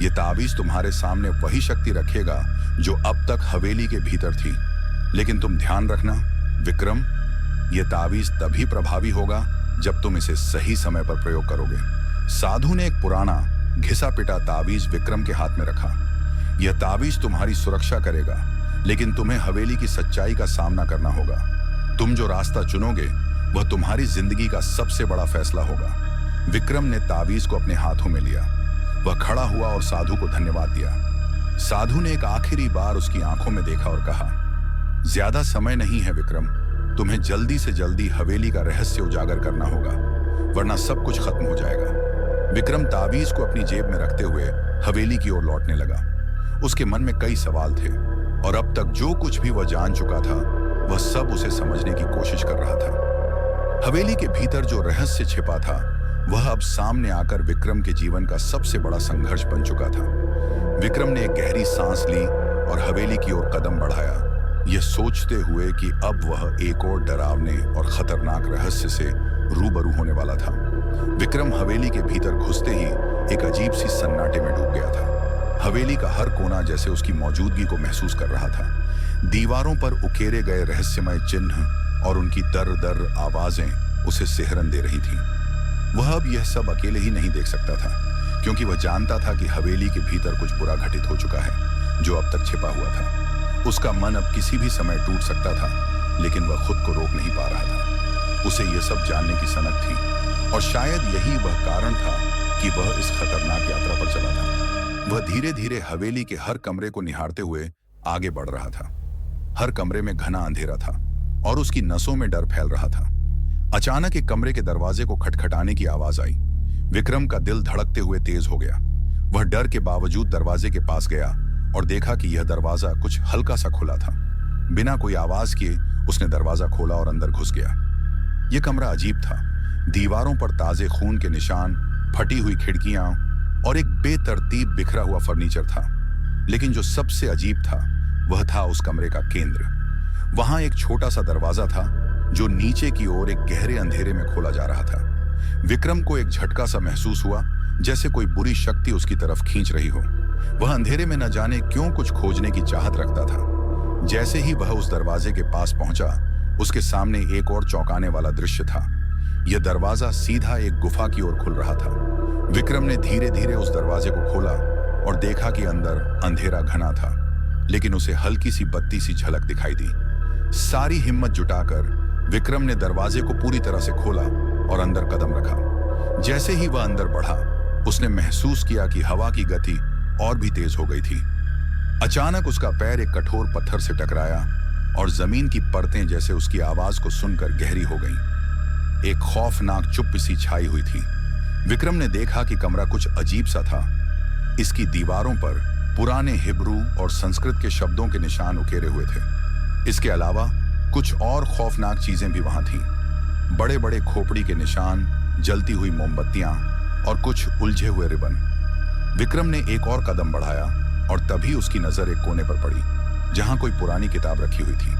यह तावीज तुम्हारे सामने वही शक्ति रखेगा जो अब तक हवेली के भीतर थी। लेकिन तुम ध्यान रखना विक्रम, यह तावीज तभी प्रभावी होगा जब तुम इसे सही समय पर प्रयोग करोगे। साधु ने एक पुराना घिसा पिटा तावीज विक्रम के हाथ में रखा। यह तावीज तुम्हारी सुरक्षा करेगा, लेकिन तुम्हें हवेली की सच्चाई का सामना करना होगा। तुम जो रास्ता चुनोगे वह तुम्हारी जिंदगी का सबसे बड़ा फैसला होगा। विक्रम ने तावीज को अपने हाथों में लिया। वह खड़ा हुआ और साधु को धन्यवाद दिया। साधु ने एक आखिरी बार उसकी आंखों में देखा और कहा, ज्यादा समय नहीं है विक्रम, तुम्हें जल्दी से जल्दी हवेली का रहस्य उजागर करना होगा, वरना सब कुछ खत्म हो जाएगा। विक्रम तावीज को अपनी जेब में रखते हुए हवेली की ओर लौटने लगा। उसके मन में कई सवाल थे, और अब तक जो कुछ भी वह जान चुका था वह सब उसे समझने की कोशिश कर रहा था। हवेली के भीतर जो रहस्य छिपा था वह अब सामने आकर विक्रम के जीवन का सबसे बड़ा संघर्ष बन चुका था। विक्रम ने एक गहरी सांस ली और हवेली की ओर कदम बढ़ाया, यह सोचते हुए कि अब वह एक और डरावने और खतरनाक रहस्य से रूबरू होने वाला था। विक्रम हवेली के भीतर घुसते ही एक अजीब सी सन्नाटे में डूब गया था। हवेली का हर कोना जैसे उसकी मौजूदगी को महसूस कर रहा था। दीवारों पर उकेरे गए रहस्यमय चिन्ह और उनकी दर दर आवाजें उसे सिहरन दे रही थीं। वह अब यह सब अकेले ही नहीं देख सकता था, क्योंकि वह जानता था कि हवेली के भीतर कुछ बुरा घटित हो चुका है जो अब तक छिपा हुआ था। उसका मन अब किसी भी समय टूट सकता था, लेकिन वह खुद को रोक नहीं पा रहा था। उसे यह सब जानने की सनक थी, और शायद यही वह कारण था कि वह इस खतरनाक यात्रा पर चला था। वह धीरे धीरे हवेली के हर कमरे को निहारते हुए आगे बढ़ रहा था। हर कमरे में घना अंधेरा था और उसकी नसों में डर फैल रहा था। अचानक एक कमरे के दरवाजे को खटखटाने की आवाज आई। विक्रम का दिल धड़कते हुए तेज हो गया। वह डर के बावजूद दरवाजे के पास गया और देखा कि यह दरवाजा कुछ हल्का सा खुला था। बिना कोई आवाज किए उसने दरवाजा खोला और अंदर घुस गया। यह कमरा अजीब था। दीवारों पर ताजे खून के निशान, फटी हुई खिड़कियां और एक बेतरतीब बिखरा हुआ फर्नीचर था। लेकिन जो सबसे अजीब था वह था उस कमरे का केंद्र। वहां एक छोटा सा दरवाजा था जो नीचे की ओर एक गहरे अंधेरे में खोला जा रहा था। विक्रम को एक झटका सा महसूस हुआ, जैसे कोई बुरी शक्ति उसकी तरफ खींच रही हो। वह अंधेरे में न जाने क्यों कुछ खोजने की चाहत रखता था। जैसे ही वह उस दरवाजे के पास पहुंचा, उसके सामने एक और चौंकाने वाला दृश्य था। यह दरवाजा सीधा एक गुफा की ओर खुल रहा था। विक्रम ने धीरे धीरे उस दरवाजे को खोला और देखा कि अंदर अंधेरा घना था, लेकिन उसे हल्की सी बत्ती सी झलक दिखाई दी। सारी हिम्मत जुटाकर विक्रम ने दरवाजे को पूरी तरह से खोला और अंदर कदम रखा। जैसे ही वह अंदर बढ़ा, उसने महसूस किया कि हवा की गति और भी तेज हो गई थी। अचानक उसका पैर एक कठोर पत्थर से टकराया और जमीन की परतें जैसे उसकी आवाज को सुनकर गहरी हो गईं। एक खौफनाक चुप्पी सी छाई हुई थी। विक्रम ने देखा कि कमरा कुछ अजीब सा था। इसकी दीवारों पर पुराने हिब्रू और संस्कृत के शब्दों के निशान उकेरे हुए थे। इसके अलावा कुछ और खौफनाक चीजें भी वहां थीं। बड़े बड़े खोपड़ी के निशान, जलती हुई मोमबत्तियां और कुछ उलझे हुए रिबन। विक्रम ने एक और कदम बढ़ाया और तभी उसकी नजर एक कोने पर पड़ी। जहां कोई पुरानी किताब रखी हुई थी।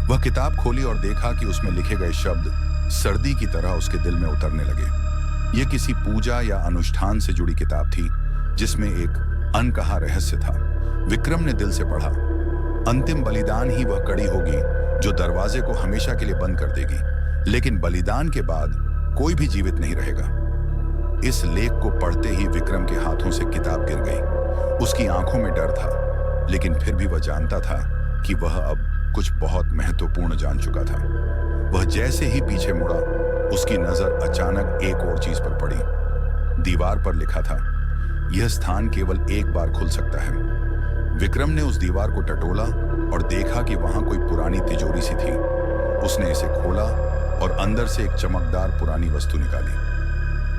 वह किताब खोली और देखा कि उसमें लिखे गए शब्द सर्दी की तरह उसके दिल में उतरने लगे। यह किसी पूजा या अनुष्ठान से जुड़ी किताब थी जिसमें एक अनकहा रहस्य था। विक्रम ने दिल से पढ़ा, अंतिम बलिदान ही वह कड़ी होगी जो दरवाजे को हमेशा के लिए बंद कर देगी, लेकिन बलिदान के बाद कोई भी जीवित नहीं रहेगा। इस लेख को पढ़ते ही विक्रम के हाथों से किताब गिर गई। उसकी आंखों में डर था, लेकिन फिर भी वह जानता था कि वह अब कुछ बहुत महत्वपूर्ण जान चुका था। वह जैसे ही पीछे मुड़ा, उसकी नजर अचानक एक और चीज पर पड़ी। दीवार पर लिखा था, यह स्थान केवल एक बार खुल सकता है। विक्रम ने उस दीवार को टटोला और देखा कि वहां कोई पुरानी तिजोरी सी थी। उसने इसे खोला और अंदर से एक चमकदार पुरानी वस्तु निकाली।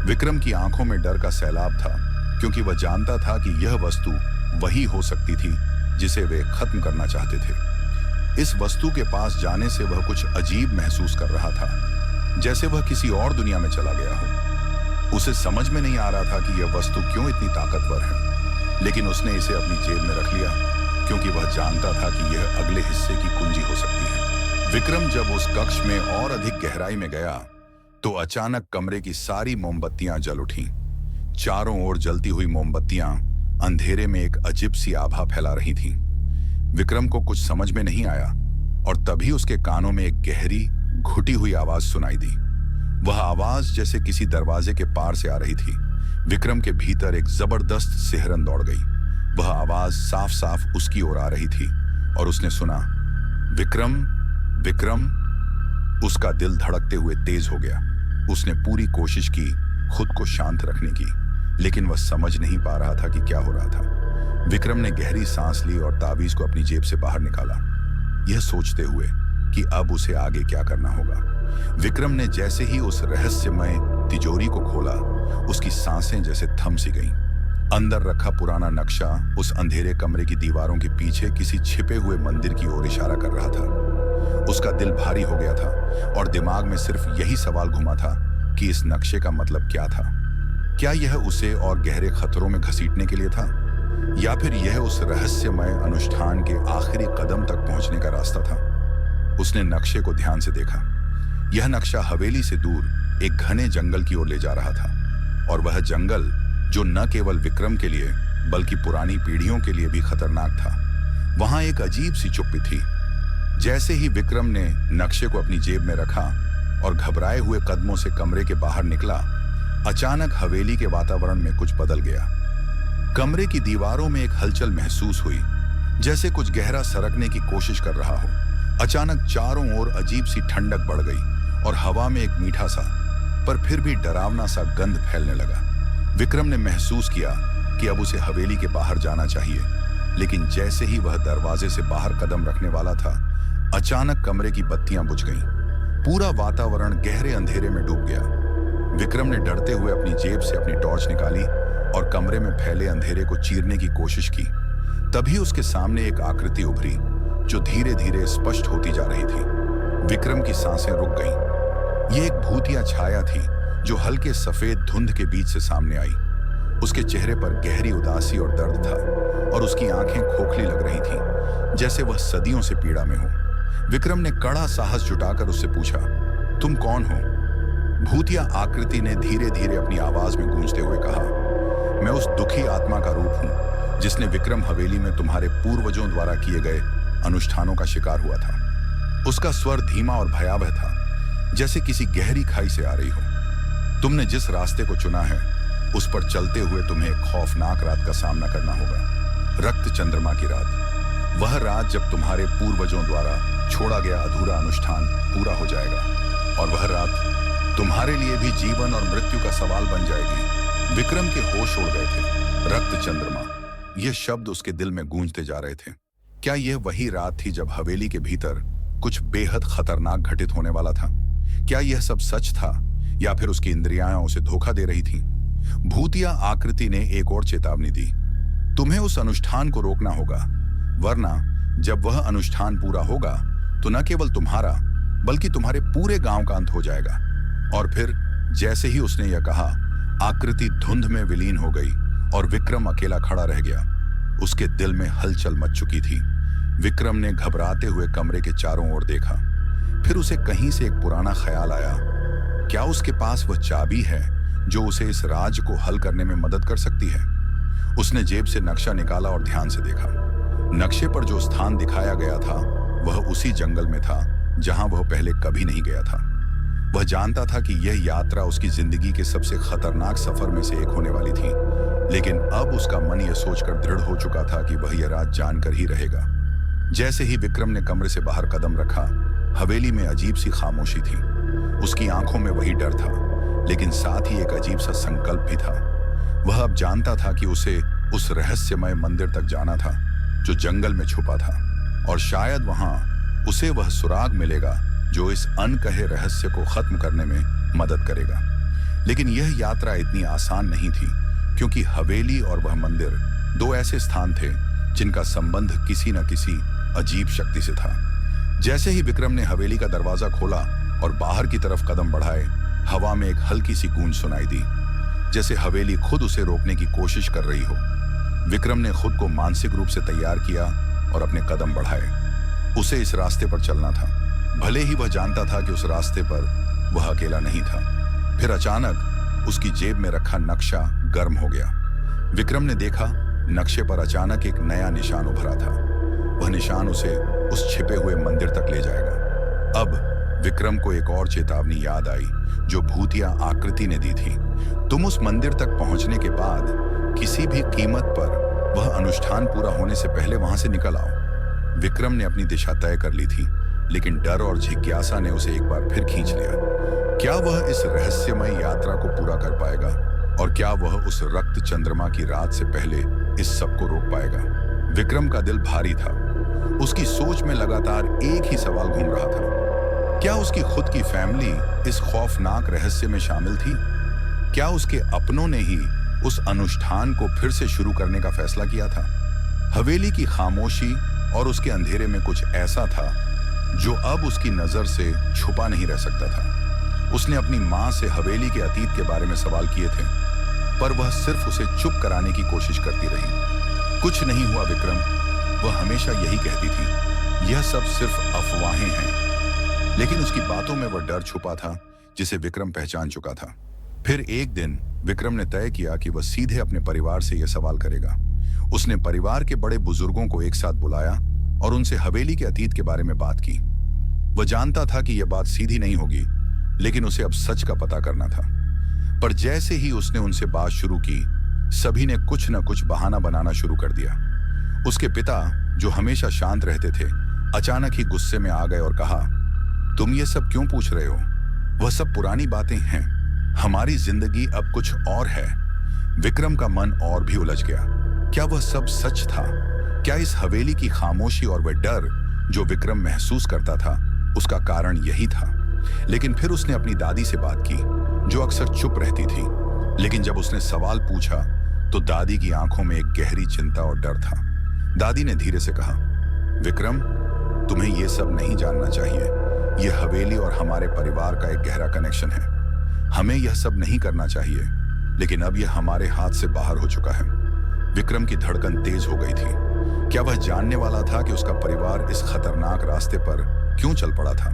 विक्रम की आंखों में डर का सैलाब था, क्योंकि वह जानता था कि यह वस्तु वही हो सकती थी जिसे वे खत्म करना चाहते थे। इस वस्तु के पास जाने से वह कुछ अजीब महसूस कर रहा था, जैसे वह किसी और दुनिया में चला गया हो। उसे समझ में नहीं आ रहा था कि यह वस्तु क्यों इतनी ताकतवर है, लेकिन उसने इसे अपनी जेब में रख लिया, क्योंकि वह जानता था कि यह अगले हिस्से की कुंजी हो सकती है। विक्रम जब उस कक्ष में और अधिक गहराई में गया, तो अचानक कमरे की सारी मोमबत्तियां जल उठीं। चारों ओर जलती हुई मोमबत्तियां अंधेरे में एक अजीब सी आभा फैला रही थीं। विक्रम को कुछ समझ में नहीं आया, और तभी उसके कानों में एक गहरी, घुटी हुई आवाज सुनाई दी। वह आवाज जैसे किसी दरवाजे के पार से आ रही थी। विक्रम के भीतर एक जबरदस्त सिहरन दौड़ गई। वह आवाज साफ साफ उसकी ओर आ रही थी, और उसने सुना, विक्रम, विक्रम। उसका दिल धड़कते हुए तेज हो गया। उसने पूरी कोशिश की खुद को शांत रखने की, लेकिन वह समझ नहीं पा रहा था कि क्या हो रहा था। विक्रम ने गहरी सांस ली और ताबीज को अपनी जेब से बाहर निकाला, यह सोचते हुए कि अब उसे आगे क्या करना होगा। विक्रम ने जैसे ही उस रहस्यमय तिजोरी को खोला, उसकी सांसें जैसे थम सी गईं। अंदर रखा पुराना नक्शा उस अंधेरे कमरे की दीवारों के पीछे किसी छिपे हुए मंदिर की ओर इशारा कर रहा था। उसका दिल भारी हो गया था, और दिमाग में सिर्फ यही सवाल घुमा था कि इस नक्शे का मतलब क्या था। क्या यह उसे और गहरे खतरों में घसीटने के लिए था, या फिर यह उस रहस्यमय अनुष्ठान के आखिरी कदम तक पहुंचने का रास्ता था। उसने नक्शे को ध्यान से देखा। यह नक्शा हवेली से दूर एक घने जंगल की ओर ले जा रहा था, और वह जंगल जो न केवल विक्रम के लिए बल्कि पुरानी पीढ़ियों के लिए भी खतरनाक था। वहां एक अजीब सी चुप्पी थी। जैसे ही विक्रम ने नक्शे को अपनी जेब में रखा और घबराए हुए कदमों से कमरे के बाहर निकला, अचानक हवेली के वातावरण में कुछ बदल गया। कमरे की दीवारों में एक हलचल महसूस हुई, जैसे कुछ गहरा सरकने की कोशिश कर रहा हो। अचानक चारों ओर अजीब सी ठंडक बढ़ गई, और हवा में एक मीठा सा पर फिर भी डरावना सा गंध फैलने लगा। विक्रम ने महसूस किया कि अब उसे हवेली के बाहर जाना चाहिए, लेकिन जैसे ही वह दरवाजे से बाहर कदम रखने वाला था, अचानक कमरे की बत्तियां बुझ गईं। पूरा वातावरण गहरे अंधेरे में डूब गया। विक्रम ने डरते हुए अपनी जेब से अपनी टॉर्च निकाली और कमरे में फैले अंधेरे को चीरने की कोशिश की। तभी उसके सामने एक आकृति उभरी, जो धीरे धीरे स्पष्ट होती जा रही थी। विक्रम की सांसें रुक गईं। ये एक भूतिया छाया थी जो हल्के सफेद धुंध के बीच से सामने आई। उसके चेहरे पर गहरी उदासी और दर्द था, और उसकी आंखें खोखली लग रही थीं, जैसे वह सदियों से पीड़ा में हो। विक्रम ने कड़ा साहस जुटाकर उससे पूछा, तुम कौन हो? भूतिया आकृति ने धीरे धीरे अपनी आवाज में गूंजते हुए कहा, मैं उस दुखी आत्मा का रूप हूं जिसने विक्रम हवेली में तुम्हारे पूर्वजों द्वारा किए गए अनुष्ठानों का शिकार हुआ था। उसका स्वर धीमा और भयावह था, जैसे किसी गहरी खाई से आ रही हो। तुमने जिस रास्ते को चुना है, उस पर चलते हुए तुम्हें एक खौफनाक रात का सामना करना होगा। रक्त चंद्रमा की रात, वह रात जब तुम्हारे पूर्वजों द्वारा छोड़ा गया अधूरा अनुष्ठान पूरा हो जाएगा, और वह रात तुम्हारे लिए भी जीवन और मृत्यु का सवाल बन जाएगी। विक्रम के होश उड़ गए थे। रक्त चंद्रमा, यह शब्द उसके दिल में गूंजते जा रहे थे। क्या यह वही रात थी जब हवेली के भीतर कुछ बेहद खतरनाक घटित होने वाला था? क्या यह सब सच था, या फिर उसकी इंद्रियां उसे धोखा दे रही थीं? भूतिया आकृति ने एक और चेतावनी दी, तुम्हें उस अनुष्ठान को रोकना होगा, वरना जब वह अनुष्ठान पूरा होगा तो न केवल तुम्हारा बल्कि तुम्हारे पूरे गांव का अंत हो जाएगा। और फिर जैसे ही उसने यह कहा, आकृति धुंध में विलीन हो गई और विक्रम अकेला खड़ा रह गया। उसके दिल में हलचल मच चुकी थी। विक्रम ने घबराते हुए कमरे के चारों ओर देखा। फिर उसे कहीं से एक पुराना ख्याल आया। क्या उसके पास वह चाबी है जो उसे इस राज को हल करने में मदद कर सकती है? उसने जेब से नक्शा निकाला और ध्यान से देखा। नक्शे पर जो स्थान दिखाया गया था वह उसी जंगल में था जहां वह पहले कभी नहीं गया था। वह जानता था कि यह यात्रा उसकी जिंदगी के सबसे खतरनाक सफर में से एक होने वाली थी, लेकिन अब उसका मन यह सोचकर दृढ़ हो चुका था कि वह यह राज जानकर ही रहेगा। जैसे ही विक्रम ने कमरे से बाहर कदम रखा, हवेली में अजीब सी खामोशी थी। उसकी आंखों में वही डर था, लेकिन साथ ही एक अजीब सा संकल्प भी था। वह अब जानता था कि उसे उस रहस्यमय मंदिर तक जाना था जो जंगल में छुपा था, और शायद वहां उसे वह सुराग मिलेगा जो इस अनकहे रहस्य को खत्म करने में मदद करेगा। लेकिन यह यात्रा इतनी आसान नहीं थी, क्योंकि हवेली और वह मंदिर दो ऐसे स्थान थे जिनका संबंध किसी न किसी अजीब शक्ति से था। जैसे ही विक्रम ने हवेली का दरवाजा खोला और बाहर की तरफ कदम बढ़ाए, हवा में एक हल्की सी गूंज सुनाई दी, जैसे हवेली खुद उसे रोकने की कोशिश कर रही हो। विक्रम ने खुद को मानसिक रूप से तैयार किया और अपने कदम बढ़ाए। उसे इस रास्ते पर चलना था, भले ही वह जानता था कि उस रास्ते पर वह अकेला नहीं था। फिर अचानक उसकी जेब में रखा नक्शा गर्म हो गया। विक्रम ने देखा, नक्शे पर अचानक एक नया निशान उभरा था। वह निशान उसे उस छिपे हुए मंदिर तक ले जाएगा। अब विक्रम को एक और चेतावनी याद आई जो भूतिया आकृति ने दी थी। तुम उस मंदिर तक पहुंचने के बाद किसी भी कीमत पर वह अनुष्ठान पूरा होने से पहले वहां से निकल आओ। विक्रम ने अपनी दिशा तय कर ली थी, लेकिन डर और जिज्ञासा ने उसे एक बार फिर खींच लिया। क्या वह इस रहस्यमय यात्रा को पूरा कर पाएगा, और क्या वह उस रक्त चंद्रमा की रात से पहले इस सब को रोक पाएगा? विक्रम का दिल भारी था। उसकी सोच में लगातार एक ही सवाल घूम रहा था। क्या उसकी खुद की फैमिली इस खौफनाक रहस्य में शामिल थी? क्या उसके अपनों ने ही उस अनुष्ठान को फिर से शुरू करने का फैसला किया था? हवेली की खामोशी और उसके अंधेरे में कुछ ऐसा था जो अब उसकी नजर से छुपा नहीं रह सकता था। उसने अपनी मां से हवेली के अतीत के बारे में सवाल किए थे, पर वह सिर्फ उसे चुप कराने की कोशिश करती रही। कुछ नहीं हुआ विक्रम, वह हमेशा यही कहती थी, यह सब सिर्फ अफवाहें हैं। लेकिन उसकी बातों में वह डर छुपा था जिसे विक्रम पहचान चुका था। फिर एक दिन विक्रम ने तय किया कि वह सीधे अपने परिवार से यह सवाल करेगा। उसने परिवार के बड़े बुजुर्गों को एक साथ बुलाया और उनसे हवेली के अतीत के बारे में बात की। वह जानता था कि यह बात सीधी नहीं होगी, लेकिन उसे अब सच का पता करना था। पर जैसे ही उसने उनसे बात शुरू की, सभी ने कुछ न कुछ बहाना बनाना शुरू कर दिया। उसके पिता, जो हमेशा शांत रहते थे, अचानक ही गुस्से में आ गए और कहा, तुम ये सब क्यों पूछ रहे हो? वह सब पुरानी बातें हैं। हमारी जिंदगी अब कुछ और है। विक्रम का मन और भी उलझ गया। क्या वह सब सच था? क्या इस हवेली की खामोशी और वह डर जो विक्रम महसूस करता था, उसका कारण यही था? लेकिन फिर उसने अपनी दादी से बात की, जो अक्सर चुप रहती थी। लेकिन जब उसने सवाल पूछा तो दादी की आंखों में एक गहरी चिंता और डर था। दादी ने धीरे से कहा, विक्रम, तुम्हें यह सब नहीं जानना चाहिए। यह हवेली और हमारे परिवार का एक गहरा कनेक्शन है। हमें यह सब नहीं करना चाहिए, लेकिन अब यह हमारे हाथ से बाहर हो चुका है। विक्रम की धड़कन तेज हो गई थी। क्या वह जानने वाला था कि उसका परिवार इस खतरनाक रास्ते पर क्यों चल पड़ा था?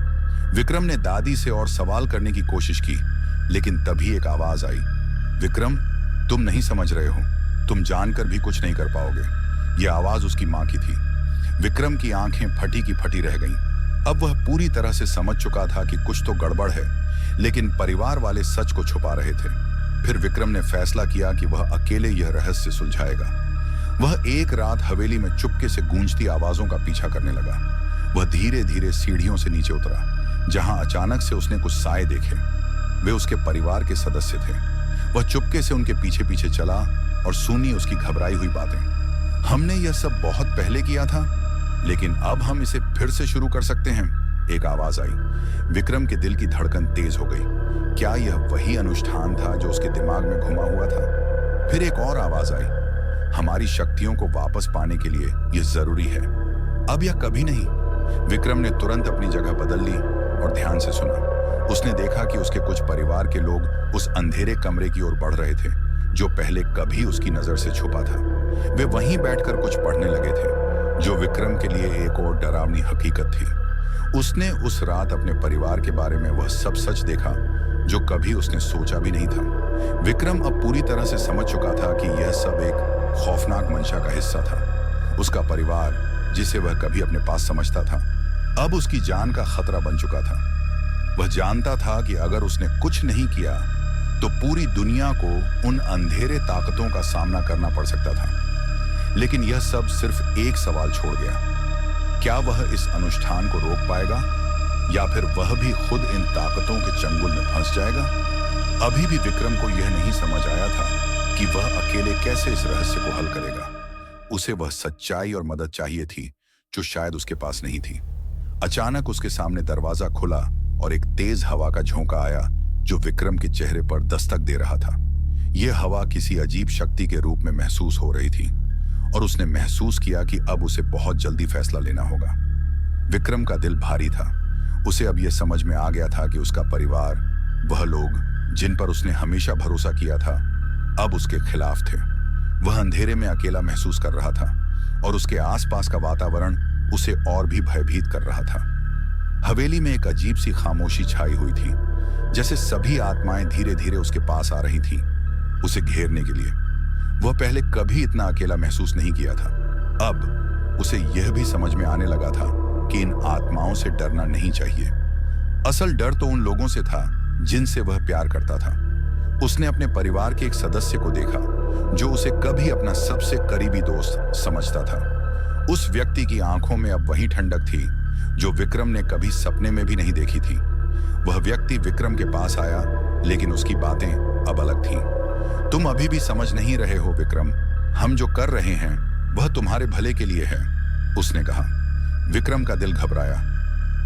विक्रम ने दादी से और सवाल करने की कोशिश की, लेकिन तभी एक आवाज आई, विक्रम, तुम नहीं समझ रहे हो। तुम जानकर भी कुछ नहीं कर पाओगे। यह आवाज उसकी मां की थी। विक्रम की आंखें फटी की फटी रह गईं। अब वह पूरी तरह से समझ चुका था कि कुछ तो गड़बड़ है, लेकिन परिवार वाले सच को छुपा रहे थे। फिर विक्रम ने फैसला किया कि वह अकेले यह रहस्य सुलझाएगा। वह एक रात हवेली में चुपके से गूंजती आवाजों का पीछा करने लगा। वह धीरे धीरे सीढ़ियों से नीचे उतरा, जहां अचानक से उसने कुछ साए देखे। वे उसके परिवार के सदस्य थे। वह चुपके से उनके पीछे पीछे चला और सुनी उसकी घबराई हुई बातें। हमने यह सब बहुत पहले किया था, लेकिन अब हम इसे फिर से शुरू कर सकते हैं, एक आवाज आई। विक्रम के दिल की धड़कन तेज हो गई। क्या यह वही अनुष्ठान था जो उसके दिमाग में घुमा हुआ था? फिर एक और आवाज आई, हमारी शक्तियों को वापस पाने के लिए यह जरूरी है, अब या कभी नहीं। विक्रम ने तुरंत अपनी जगह बदल ली और ध्यान से सुना। उसने देखा कि उसके कुछ परिवार के लोग उस अंधेरे कमरे की ओर बढ़ रहे थे जो पहले कभी उसकी नजर से छुपा था। वे वहीं बैठकर कुछ पढ़ने लगे थे। जो विक्रम के लिए एक और डरावनी हकीकत थी। उसने उस रात अपने परिवार के बारे में वह सब सच देखा जो कभी उसने सोचा भी नहीं था। विक्रम अब पूरी तरह से समझ चुका था कि यह सब एक खौफनाक मंशा का हिस्सा था। उसका परिवार, जिसे वह कभी अपने पास समझता था, अब उसकी जान का खतरा बन चुका था। वह जानता था कि अगर उसने कुछ नहीं किया तो पूरी दुनिया को उन अंधेरे ताकतों का सामना करना पड़ सकता था। लेकिन यह सब सिर्फ एक सवाल छोड़ गया, क्या वह इस अनुष्ठान को रोक पाएगा या फिर वह भी खुद इन ताकतों के चंगुल में फंस जाएगा? अभी भी विक्रम को यह नहीं समझ आया था कि वह अकेले कैसे इस रहस्य को हल करेगा। उसे वह सच्चाई और मदद चाहिए थी जो शायद उसके पास नहीं थी। अचानक उसके सामने दरवाजा खुला और एक तेज हवा का झोंका आया जो विक्रम के चेहरे पर दस्तक दे रहा था। यह हवा किसी अजीब शक्ति के रूप में महसूस हो रही थी और उसने महसूस किया कि अब उसे बहुत जल्दी फैसला लेना होगा। विक्रम का दिल भारी था। उसे अब यह समझ में आ गया था कि उसका परिवार, वह लोग जिन पर उसने हमेशा भरोसा किया था, अब उसके खिलाफ थे। वह अंधेरे में अकेला महसूस कर रहा था और उसके आसपास का वातावरण उसे और भी भयभीत कर रहा था। हवेली में एक अजीब सी खामोशी छाई हुई थी, जैसे सभी आत्माएं धीरे धीरे उसके पास आ रही थीं, उसे घेरने के लिए। वह पहले कभी इतना अकेला महसूस नहीं किया था। अब उसे यह भी समझ में आने लगा था कि इन आत्माओं से डरना नहीं चाहिए। असल डर तो उन लोगों से था जिनसे वह प्यार करता था। उसने अपने परिवार के एक सदस्य को देखा जो उसे कभी अपना सबसे करीबी दोस्त समझता था। उस व्यक्ति की आंखों में अब वही ठंडक थी जो विक्रम ने कभी सपने में भी नहीं देखी थी। वह व्यक्ति विक्रम के पास आया, लेकिन उसकी बातें अब अलग थीं। तुम अभी भी समझ नहीं रहे हो विक्रम, हम जो कर रहे हैं वह तुम्हारे भले के लिए है, उसने कहा। विक्रम का दिल घबराया।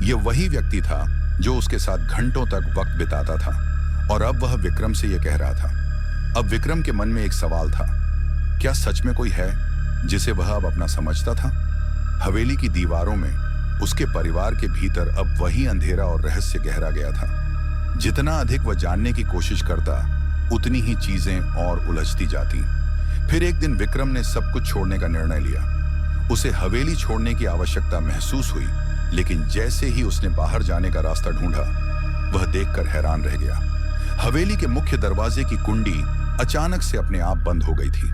यह वही व्यक्ति था जो उसके साथ घंटों तक वक्त बिताता था और अब वह विक्रम से यह कह रहा था। अब विक्रम के मन में एक सवाल था, क्या सच में कोई है जिसे वह अब अपना समझता था? हवेली की दीवारों में उसके परिवार के भीतर अब वही अंधेरा और रहस्य गहरा गया था। जितना अधिक वह जानने की कोशिश करता, उतनी ही चीजें और उलझती जाती। फिर एक दिन विक्रम ने सब कुछ छोड़ने का निर्णय लिया। उसे हवेली छोड़ने की आवश्यकता महसूस हुई, लेकिन जैसे ही उसने बाहर जाने का रास्ता ढूंढा, वह देखकर हैरान रह गया। हवेली के मुख्य दरवाजे की कुंडी अचानक से अपने आप बंद हो गई थी।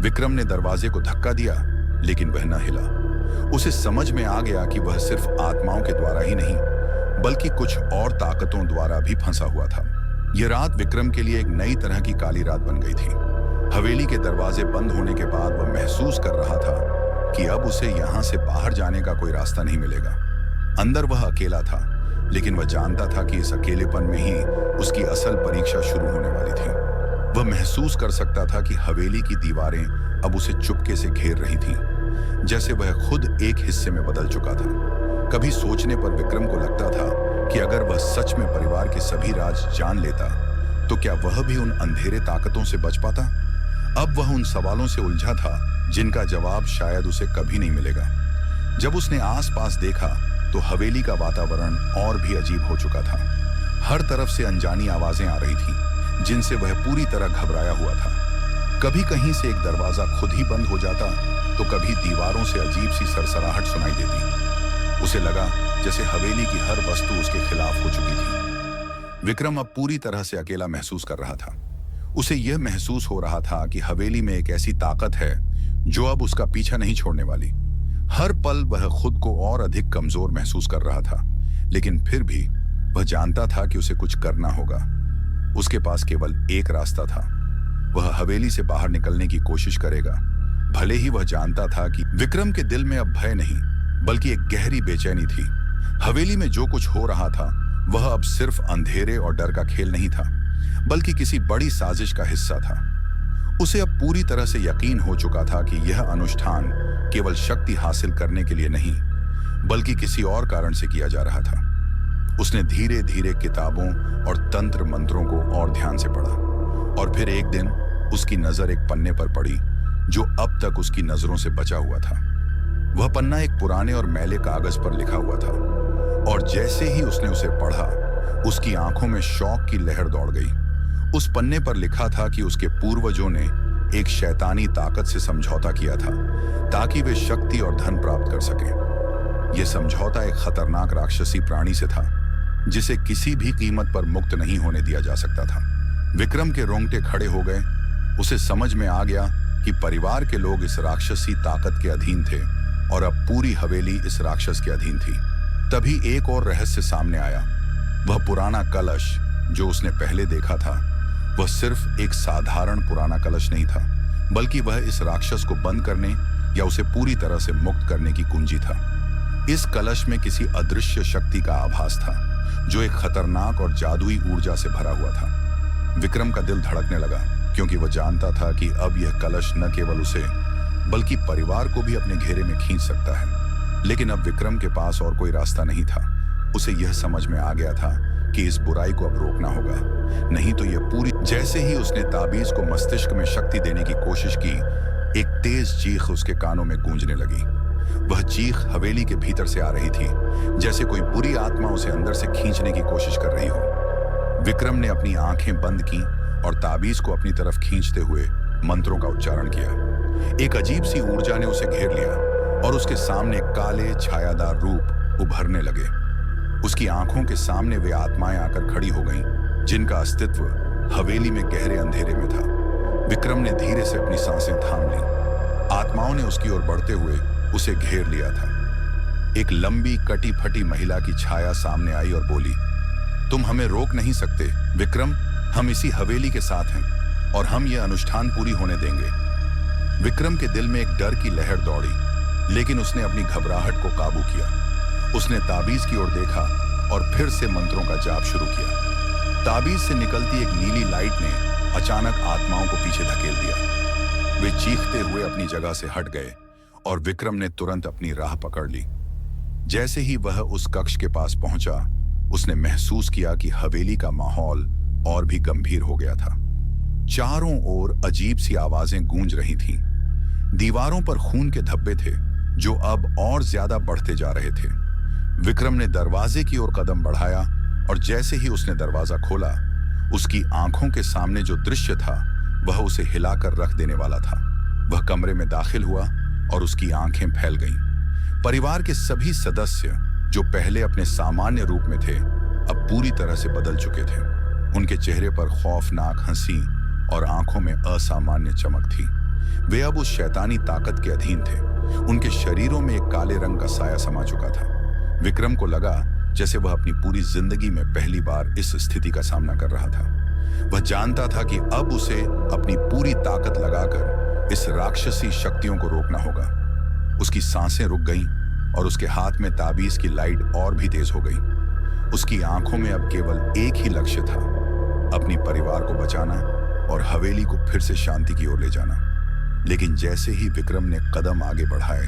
विक्रम ने दरवाजे को धक्का दिया, लेकिन वह न हिला। उसे समझ में आ गया कि वह सिर्फ आत्माओं के द्वारा ही नहीं, बल्कि कुछ और ताकतों द्वारा भी फंसा हुआ था। यह रात विक्रम के लिए एक नई तरह की काली रात बन गई थी। हवेली के दरवाजे बंद होने के बाद वह महसूस कर रहा था कि अब उसे यहां से बाहर जाने का कोई रास्ता नहीं मिलेगा। अंदर वह अकेला था, लेकिन वह जानता था कि इस अकेलेपन में ही उसकी असल परीक्षा शुरू होने वाली थी। वह महसूस कर सकता था कि हवेली की दीवारें अब उसे चुपके से घेर रही थीं, जैसे वह खुद एक हिस्से में बदल चुका था। कभी सोचने पर विक्रम को लगता था कि अगर वह सच में परिवार के सभी राज जान लेता, तो क्या वह भी उन अंधेरे ताकतों से बच पाता? अब वह उन सवालों से उलझा था जिनका जवाब शायद उसे कभी नहीं मिलेगा। जब उसने आसपास देखा तो हवेली का वातावरण और भी अजीब हो चुका था। हर तरफ से अनजानी आवाजें आ रही थीं, जिनसे वह पूरी तरह घबराया हुआ था। कभी कहीं से एक दरवाजा खुद ही बंद हो जाता, तो कभी दीवारों से अजीब सी सरसराहट सुनाई देती। उसे लगा जैसे हवेली की हर वस्तु उसके खिलाफ हो चुकी थी। विक्रम अब पूरी तरह से अकेला महसूस कर रहा था। उसे यह महसूस हो रहा था कि हवेली में एक ऐसी ताकत है जो अब उसका पीछा नहीं छोड़ने वाली। हर पल वह खुद को और अधिक कमजोर महसूस कर रहा था, लेकिन फिर भी वह जानता था कि उसे कुछ करना होगा। उसके पास केवल एक रास्ता था। वह हवेली से बाहर निकलने की कोशिश करेगा। भले ही वह जानता था कि विक्रम के दिल में अब भय नहीं, बल्कि एक गहरी बेचैनी थी। हवेली में जो कुछ हो रहा था वह अब सिर्फ अंधेरे और डर का खेल नहीं था, बल्कि किसी बड़ी साजिश का हिस्सा था। उसे अब पूरी तरह से यकीन हो चुका था कि यह अनुष्ठान केवल शक्ति हासिल करने के लिए नहीं, बल्कि किसी और कारण से किया जा रहा था। उसने धीरे धीरे किताबों और तंत्र मंत्रों को और ध्यान से पढ़ा, और फिर एक दिन उसकी नजर एक पन्ने पर पड़ी जो अब तक उसकी नजरों से बचा हुआ था। वह पन्ना एक पुराने और मैले कागज पर लिखा हुआ था, और जैसे ही उसने उसे पढ़ा, उसकी आंखों में शौक की लहर दौड़ गई। उस पन्ने पर लिखा था कि उसके पूर्वजों ने एक शैतानी ताकत से समझौता किया था ताकि वे शक्ति और धन प्राप्त कर सकें। यह समझौता एक खतरनाक राक्षसी प्राणी से था जिसे किसी भी कीमत पर मुक्त नहीं होने दिया जा सकता था। विक्रम के रोंगटे खड़े हो गए। उसे समझ में आ गया कि परिवार के लोग इस राक्षसी ताकत के अधीन थे और अब पूरी हवेली इस राक्षस के अधीन थी। तभी एक और रहस्य सामने आया। वह पुराना कलश जो उसने पहले देखा था, वह सिर्फ एक साधारण पुराना कलश नहीं था, बल्कि वह इस राक्षस को बंद करने या उसे पूरी तरह से मुक्त करने की कुंजी था। इस कलश में किसी अदृश्य शक्ति का आभास था जो एक खतरनाक और जादुई ऊर्जा से भरा हुआ था। विक्रम का दिल धड़कने लगा क्योंकि वह जानता था कि अब यह कलश न केवल उसे बल्कि परिवार को भी अपने घेरे में खींच सकता है। लेकिन अब विक्रम के पास और कोई रास्ता नहीं था। उसे यह समझ में आ गया था कि इस बुराई को अब रोकना होगा, नहीं तो यह पूरी। जैसे ही उसने ताबीज को मस्तिष्क में शक्ति देने की कोशिश की, एक तेज चीख उसके कानों में गूंजने लगी। वह चीख हवेली के भीतर से आ रही थी, जैसे कोई बुरी आत्मा उसे अंदर से खींचने की कोशिश कर रही हो। विक्रम ने अपनी आंखें बंद की और ताबीज को अपनी तरफ खींचते हुए मंत्रों का उच्चारण किया। एक अजीब सी ऊर्जा ने उसे घेर लिया और उसके सामने काले छायादार रूप उभरने लगे। उसकी आंखों के सामने वे आत्माएं आकर खड़ी हो गईं, जिनका अस्तित्व हवेली में गहरे अंधेरे में था। विक्रम ने धीरे से अपनी सांसें थाम ली। आत्माओं ने उसकी ओर बढ़ते हुए उसे घेर लिया था। एक लंबी कटी फटी महिला की छाया सामने आई और बोली, तुम हमें रोक नहीं सकते विक्रम, हम इसी हवेली के साथ हैं और हम यह अनुष्ठान पूरी होने देंगे। विक्रम के दिल में एक डर की लहर दौड़ी, लेकिन उसने अपनी घबराहट को काबू किया। उसने ताबीज की ओर देखा और फिर से मंत्रों का जाप शुरू किया। ताबीज से निकलती एक नीली लाइट ने अचानक आत्माओं को पीछे धकेल दिया। वे चीखते हुए अपनी जगह से हट गए और विक्रम ने तुरंत अपनी राह पकड़ ली। जैसे ही वह उस कक्ष के पास पहुंचा, उसने महसूस किया कि हवेली का माहौल और भी गंभीर हो गया था। चारों ओर अजीब सी आवाजें गूंज रही थीं। दीवारों पर खून के धब्बे थे जो अब और ज्यादा बढ़ते जा रहे थे। विक्रम ने दरवाजे की ओर कदम बढ़ाया और जैसे ही उसने दरवाजा खोला, उसकी आंखों के सामने जो दृश्य था वह उसे हिलाकर रख देने वाला था। वह कमरे में दाखिल हुआ और उसकी आंखें फैल गईं। परिवार के सभी सदस्य जो पहले अपने सामान्य रूप में थे, अब पूरी तरह से बदल चुके थे। उनके चेहरे पर खौफनाक हंसी और आंखों में असामान्य चमक थी। वे अब उस शैतानी ताकत के अधीन थे। उनके शरीरों में एक काले रंग का साया समा चुका था। विक्रम को लगा जैसे वह अपनी पूरी जिंदगी में पहली बार इस स्थिति का सामना कर रहा था। वह जानता था कि अब उसे अपनी पूरी ताकत लगाकर इस राक्षसी शक्तियों को रोकना होगा। उसकी सांसें रुक गईं और उसके हाथ में ताबीज की लाइट और भी तेज हो गई। उसकी आंखों में अब केवल एक ही लक्ष्य था, अपनी परिवार को बचाना और हवेली को फिर से शांति की ओर ले जाना। लेकिन जैसे ही विक्रम ने कदम आगे बढ़ाए,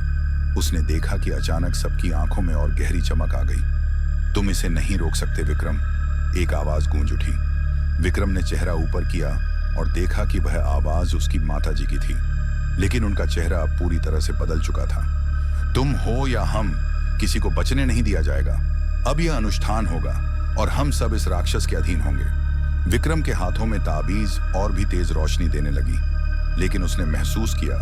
उसने देखा कि अचानक सबकी आंखों में और गहरी चमक आ गई। तुम इसे नहीं रोक सकते विक्रम, एक आवाज गूंज उठी। विक्रम ने चेहरा ऊपर किया और देखा कि वह आवाज उसकी माताजी की थी, लेकिन उनका चेहरा अब पूरी तरह से बदल चुका था। तुम हो या हम, किसी को बचने नहीं दिया जाएगा। अब यह अनुष्ठान होगा और हम सब इस राक्षस के अधीन होंगे। विक्रम के हाथों में ताबीज और भी तेज रोशनी देने लगी, लेकिन उसने महसूस किया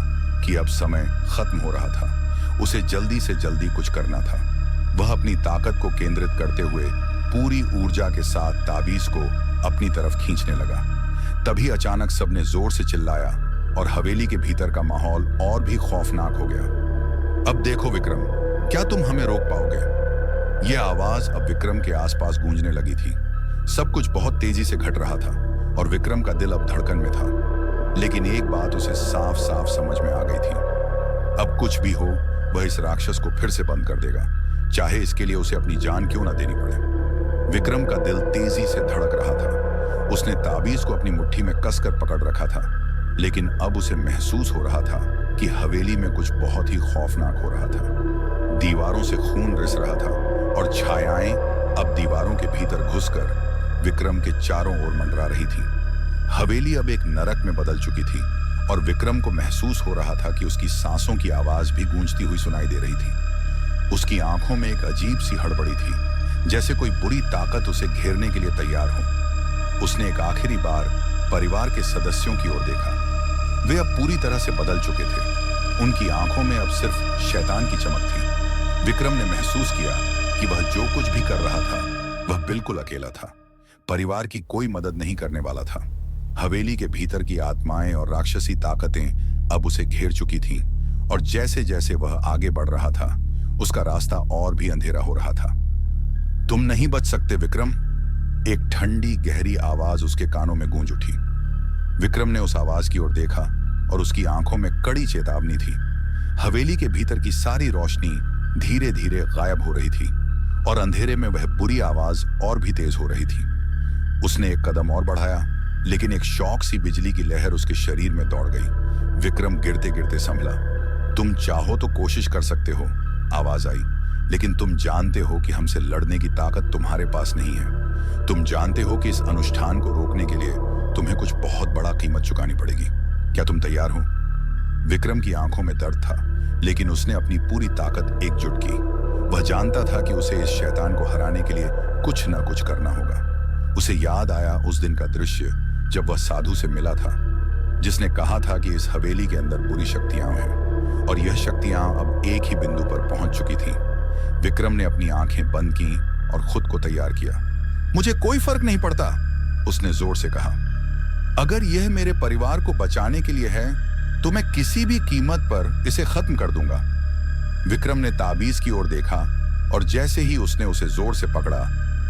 कि अब समय खत्म हो रहा था। उसे जल्दी से जल्दी कुछ करना था। वह अपनी ताकत को केंद्रित करते हुए पूरी ऊर्जा के साथ ताबीज को अपनी तरफ खींचने लगा। तभी अचानक सबने जोर से चिल्लाया और हवेली के भीतर का माहौल और भी खौफनाक हो गया। अब देखो विक्रम, क्या तुम हमें रोक पाओगे? यह आवाज अब विक्रम के आसपास गूंजने लगी थी। सब कुछ बहुत तेजी से घट रहा था और विक्रम का दिल अब धड़कन में था। लेकिन एक बात उसे साफ साफ समझ में आ गई थी, अब कुछ भी हो वह इस राक्षस को फिर से बंद कर देगा, चाहे इसके लिए उसे अपनी जान क्यों ना देनी पड़े। विक्रम का दिल तेजी से धड़क रहा था। उसने ताबीज को अपनी मुट्ठी में कसकर पकड़ रखा था, लेकिन अब उसे महसूस हो रहा था कि हवेली में कुछ बहुत ही खौफनाक हो रहा था। दीवारों से खून रिस रहा था और छायाएं अब दीवारों के भीतर घुसकर विक्रम के चारों ओर मंडरा रही थी। हवेली अब एक नरक में बदल चुकी थी और विक्रम को महसूस हो रहा था कि उसकी सांसों की आवाज भी गूंजती हुई सुनाई दे रही थी। उसकी आंखों में एक अजीब सी हड़बड़ी थी, जैसे कोई बुरी ताकत उसे घेरने के लिए तैयार हो। उसने एक आखिरी बार परिवार के सदस्यों की ओर देखा। वे अब पूरी तरह से बदल चुके थे। उनकी आंखों में अब सिर्फ शैतान की चमक थी। विक्रम ने महसूस किया कि वह जो कुछ भी कर रहा था वह बिल्कुल अकेला था। परिवार की कोई मदद नहीं करने वाला था। हवेली के भीतर की आत्माएं और राक्षसी ताकतें अब उसे घेर चुकी थीं, और जैसे जैसे वह आगे बढ़ रहा था उसका रास्ता और भी अंधेरा हो रहा था। तुम नहीं बच सकते विक्रम, एक ठंडी गहरी आवाज उसके कानों में गूंज उठी। विक्रम ने उस आवाज की ओर देखा और उसकी आंखों में कड़ी चेतावनी थी। हवेली के भीतर की सारी रोशनी धीरे धीरे गायब हो रही थी और अंधेरे में वह बुरी आवाज और भी तेज हो रही थी। उसने एक कदम और बढ़ाया, लेकिन एक शॉक सी बिजली की लहर उसके शरीर में दौड़ गई। विक्रम गिरते गिरते संभला। तुम चाहो तो कोशिश कर सकते हो, आवाज आई, लेकिन तुम जानते हो कि हमसे लड़ने की ताकत तुम्हारे पास नहीं है। तुम जानते हो कि इस अनुष्ठान को रोकने के लिए तुम्हें कुछ बहुत बड़ा कीमत चुकानी पड़ेगी। क्या तुम तैयार हो? विक्रम की आंखों में दर्द था, लेकिन उसने अपनी पूरी ताकत एकजुट की। वह जानता था कि उसे इस शैतान को हराने के लिए कुछ न कुछ करना होगा। उसे याद आया उस दिन का दृश्य जब वह साधु से मिला था, जिसने कहा था कि इस हवेली के अंदर बुरी शक्तियां हैं और यह शक्तियां अब एक ही बिंदु पर पहुंच चुकी थीं। विक्रम ने अपनी आंखें बंद की और खुद को तैयार किया। मुझे कोई फर्क नहीं पड़ता, उसने जोर से कहा। अगर यह मेरे परिवार को बचाने के लिए है तो मैं किसी भी कीमत पर इसे खत्म कर दूंगा। विक्रम ने ताबीज की ओर देखा और जैसे ही उसने उसे जोर से पकड़ा,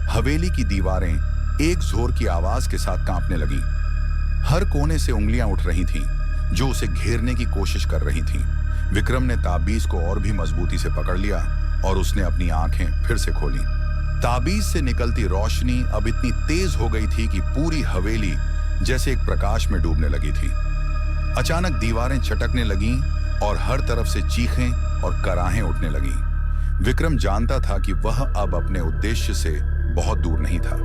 हवेली की दीवारें एक जोर की आवाज के साथ कांपने लगीं। हर कोने से उंगलियां उठ रही थीं जो उसे घेरने की कोशिश कर रही थीं। विक्रम ने ताबीज को और भी मजबूती से पकड़ लिया और उसने अपनी आंखें फिर से खोली। ताबीज से निकलती रोशनी अब इतनी तेज हो गई थी कि पूरी हवेली जैसे एक प्रकाश में डूबने लगी थी। अचानक दीवारें चटकने लगीं और हर तरफ से चीखें और कराहें उठने लगीं। विक्रम जानता था कि वह अब अपने उद्देश्य से बहुत दूर नहीं था।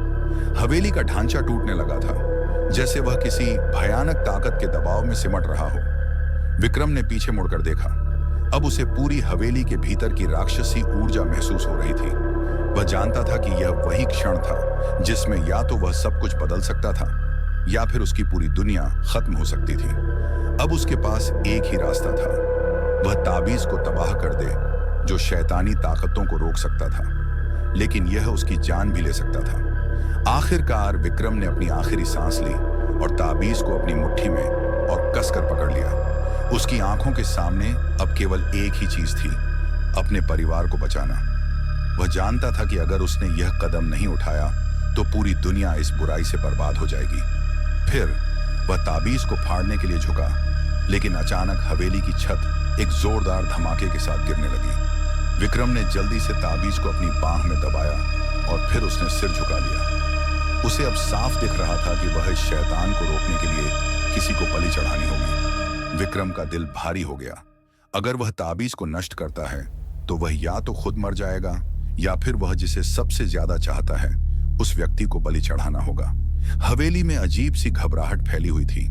हवेली का ढांचा टूटने लगा था, जैसे वह किसी भयानक ताकत के दबाव में सिमट रहा हो। विक्रम ने पीछे मुड़कर देखा। अब उसे पूरी हवेली के भीतर की राक्षसी ऊर्जा महसूस हो रही थी। वह जानता था कि यह वही क्षण था जिसमें या तो वह सब कुछ बदल सकता था या फिर उसकी पूरी दुनिया खत्म हो सकती थी। अब उसके पास एक ही रास्ता था, वह ताबीज को तबाह कर दे जो शैतानी ताकतों को रोक सकता था, लेकिन यह उसकी जान भी ले सकता था। आखिरकार विक्रम ने अपनी आखिरी सांस ली और ताबीज को अपनी मुट्ठी में और कसकर पकड़ लिया। उसकी आंखों के सामने अब केवल एक ही चीज थी, अपने परिवार को बचाना। वह जानता था कि अगर उसने यह कदम नहीं उठाया तो पूरी दुनिया इस बुराई से बर्बाद हो जाएगी। फिर वह ताबीज को फाड़ने के लिए झुका, लेकिन अचानक हवेली की छत एक जोरदार धमाके के साथ गिरने लगी। विक्रम ने जल्दी से ताबीज को अपनी बांह में दबाया और फिर उसने सिर झुका लिया। उसे अब साफ दिख रहा था कि वह इस शैतान को रोकने के लिए किसी को बलि चढ़ानी होगी। विक्रम का दिल भारी हो गया। अगर वह ताबीज को नष्ट करता है तो वह या तो खुद मर जाएगा या फिर वह जिसे सबसे ज्यादा चाहता है उस व्यक्ति को बलि चढ़ाना होगा। हवेली में अजीब सी घबराहट फैली हुई थी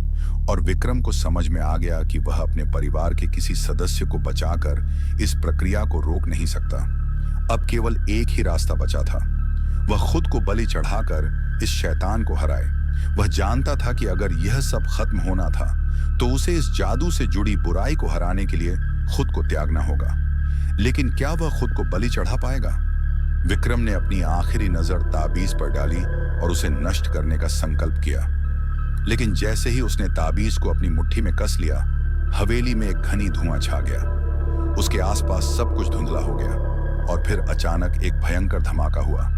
और विक्रम को समझ में आ गया कि वह अपने परिवार के किसी सदस्य को बचाकर इस प्रक्रिया को रोक नहीं सकता। अब केवल एक ही रास्ता बचा था, वह खुद को बलि चढ़ाकर इस शैतान को हराए। वह जानता था कि अगर यह सब खत्म होना था तो उसे इस जादू से जुड़ी बुराई को हराने के लिए खुद को त्यागना होगा। लेकिन क्या वह खुद को बलि चढ़ा पाएगा? विक्रम ने अपनी आखिरी नजर ताबीज पर डाली और उसे नष्ट करने का संकल्प किया, लेकिन जैसे ही उसने ताबीज को अपनी मुट्ठी में कस लिया, हवेली में एक घनी धुआं छा गया। उसके आसपास सब कुछ धुंधला हो गया और फिर अचानक एक भयंकर धमाका हुआ।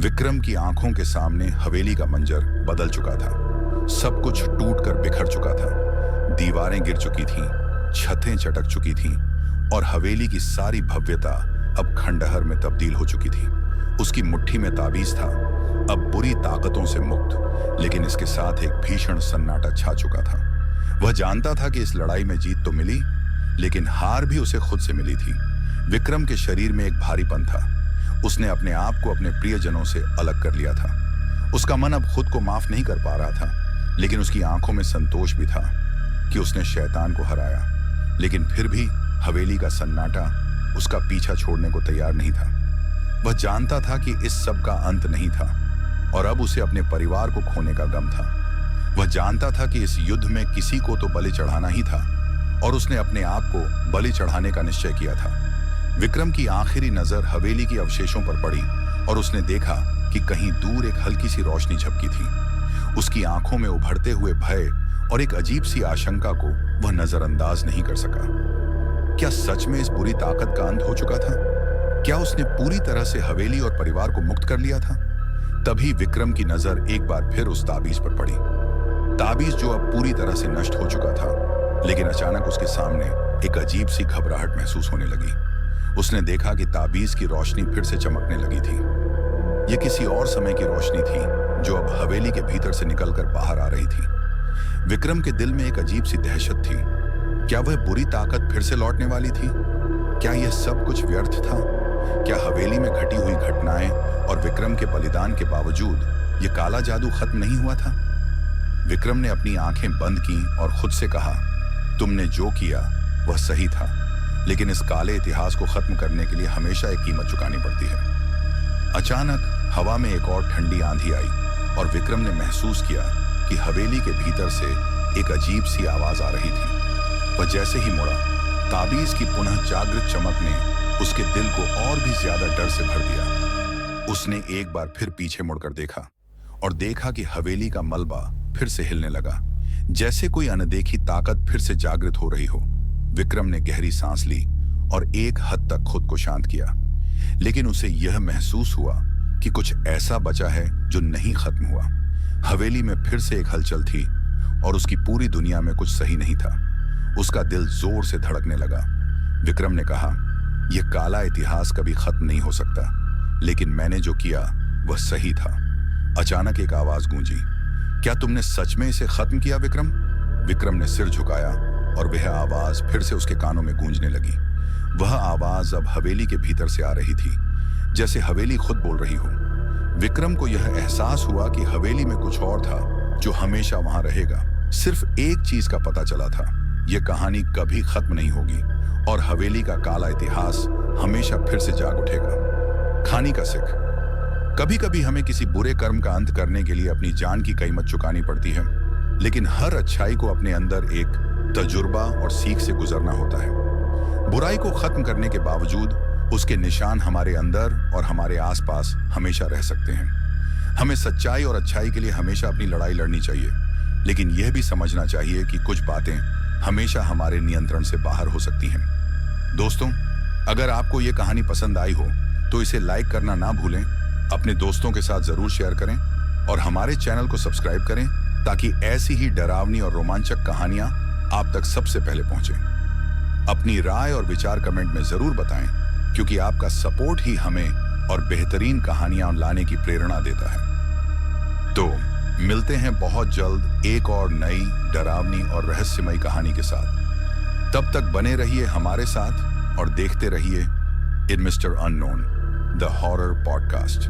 विक्रम की आंखों के सामने हवेली का मंजर बदल चुका था। सब कुछ टूटकर बिखर चुका था। दीवारें गिर चुकी थीं, छतें चटक चुकी थीं और हवेली की सारी भव्यता अब खंडहर में तब्दील हो चुकी थी। उसकी मुट्ठी में ताबीज था, अब बुरी ताकतों से मुक्त, लेकिन इसके साथ एक भीषण सन्नाटा छा चुका था। वह जानता था कि इस लड़ाई में जीत तो मिली, लेकिन हार भी उसे खुद से मिली थी। विक्रम के शरीर में एक भारीपन था। उसने अपने आप को अपने प्रियजनों से अलग कर लिया था। उसका मन अब खुद को माफ नहीं कर पा रहा था, लेकिन उसकी आंखों में संतोष भी था कि उसने शैतान को हराया। लेकिन फिर भी हवेली का सन्नाटा उसका पीछा छोड़ने को तैयार नहीं था। वह जानता था कि इस सब का अंत नहीं था और अब उसे अपने परिवार को खोने का गम था। वह जानता था कि इस युद्ध में किसी को तो बलि चढ़ाना ही था और उसने अपने आप को बलि चढ़ाने का निश्चय किया था। विक्रम की आखिरी नजर हवेली की अवशेषों पर पड़ी और उसने देखा कि कहीं दूर एक हल्की सी रोशनी झपकी थी। उसकी आंखों में उभरते हुए भय और एक अजीब सी आशंका को वह नजरअंदाज नहीं कर सका। क्या सच में इस बुरी ताकत का अंत हो चुका था? क्या उसने पूरी तरह से हवेली और परिवार को मुक्त कर लिया था? तभी विक्रम की नजर एक बार फिर उस ताबीज पर पड़ी। ताबीज जो अब पूरी तरह से नष्ट हो चुका था, लेकिन अचानक उसके सामने एक अजीब सी घबराहट महसूस होने लगी। उसने देखा कि ताबीज की रोशनी फिर से चमकने लगी थी। यह किसी और समय की रोशनी थी जो अब हवेली के भीतर से निकलकर बाहर आ रही थी। विक्रम के दिल में एक अजीब सी दहशत थी। क्या वह बुरी ताकत फिर से लौटने वाली थी? क्या यह सब कुछ व्यर्थ था? क्या हवेली में घटी हुई घटनाएं और विक्रम के बलिदान के बावजूद यह काला जादू खत्म नहीं हुआ था? विक्रम ने अपनी आंखें बंद की और खुद से कहा, तुमने जो किया वह सही था, लेकिन इस काले इतिहास को खत्म करने के लिए हमेशा एक कीमत चुकानी पड़ती है। अचानक हवा में एक और ठंडी आंधी आई और विक्रम ने महसूस किया कि हवेली के भीतर से एक अजीब सी आवाज आ रही थी। वह जैसे ही मुड़ा, ताबीज की पुनः जागृत चमक ने उसके दिल को और भी ज्यादा डर से भर दिया। उसने एक बार फिर पीछे मुड़कर देखा और देखा कि हवेली का मलबा फिर से हिलने लगा, जैसे कोई अनदेखी ताकत फिर से जागृत हो रही हो। विक्रम ने गहरी सांस ली और एक हद तक खुद को शांत किया, लेकिन उसे यह महसूस हुआ कि कुछ ऐसा बचा है जो नहीं खत्म हुआ। हवेली में फिर से एक हलचल थी और उसकी पूरी दुनिया में कुछ सही नहीं था। उसका दिल जोर से धड़कने लगा। विक्रम ने कहा, यह काला इतिहास कभी खत्म नहीं हो सकता, लेकिन मैंने जो किया वह सही था। अचानक एक आवाज गूंजी, क्या तुमने सच में इसे खत्म किया विक्रम? विक्रम ने सिर झुकाया और वह आवाज फिर से उसके कानों में गूंजने लगी। वह आवाज अब हवेली के भीतर से आ रही थी, जैसे हवेली खुद बोल रही हो। विक्रम को यह एहसास हुआ कि हवेली में कुछ और था जो हमेशा वहां रहेगा। सिर्फ एक चीज का पता चला था, यह कहानी कभी खत्म नहीं होगी और हवेली का काला इतिहास हमेशा फिर से जाग उठेगा। खानी का सिख। कभी कभी हमें किसी बुरे कर्म का अंत करने के लिए अपनी जान की कीमत चुकानी पड़ती है, लेकिन हर अच्छाई को अपने अंदर एक तजुर्बा और सीख से गुजरना होता है। बुराई को खत्म करने के बावजूद उसके निशान हमारे अंदर और हमारे आसपास हमेशा रह सकते हैं। हमें सच्चाई और अच्छाई के लिए हमेशा अपनी लड़ाई लड़नी चाहिए, लेकिन यह भी समझना चाहिए कि कुछ बातें हमेशा हमारे नियंत्रण से बाहर हो सकती हैं। दोस्तों, अगर आपको यह कहानी पसंद आई हो तो इसे लाइक करना ना भूलें, अपने दोस्तों के साथ जरूर शेयर करें और हमारे चैनल को सब्सक्राइब करें ताकि ऐसी ही डरावनी और रोमांचक कहानियां आप तक सबसे पहले पहुंचे। अपनी राय और विचार कमेंट में जरूर बताएं, क्योंकि आपका सपोर्ट ही हमें और बेहतरीन कहानियां लाने की प्रेरणा देता है। तो मिलते हैं बहुत जल्द एक और नई डरावनी और रहस्यमयी कहानी के साथ। तब तक बने रहिए हमारे साथ और देखते रहिए in mister unknown, the horror podcast.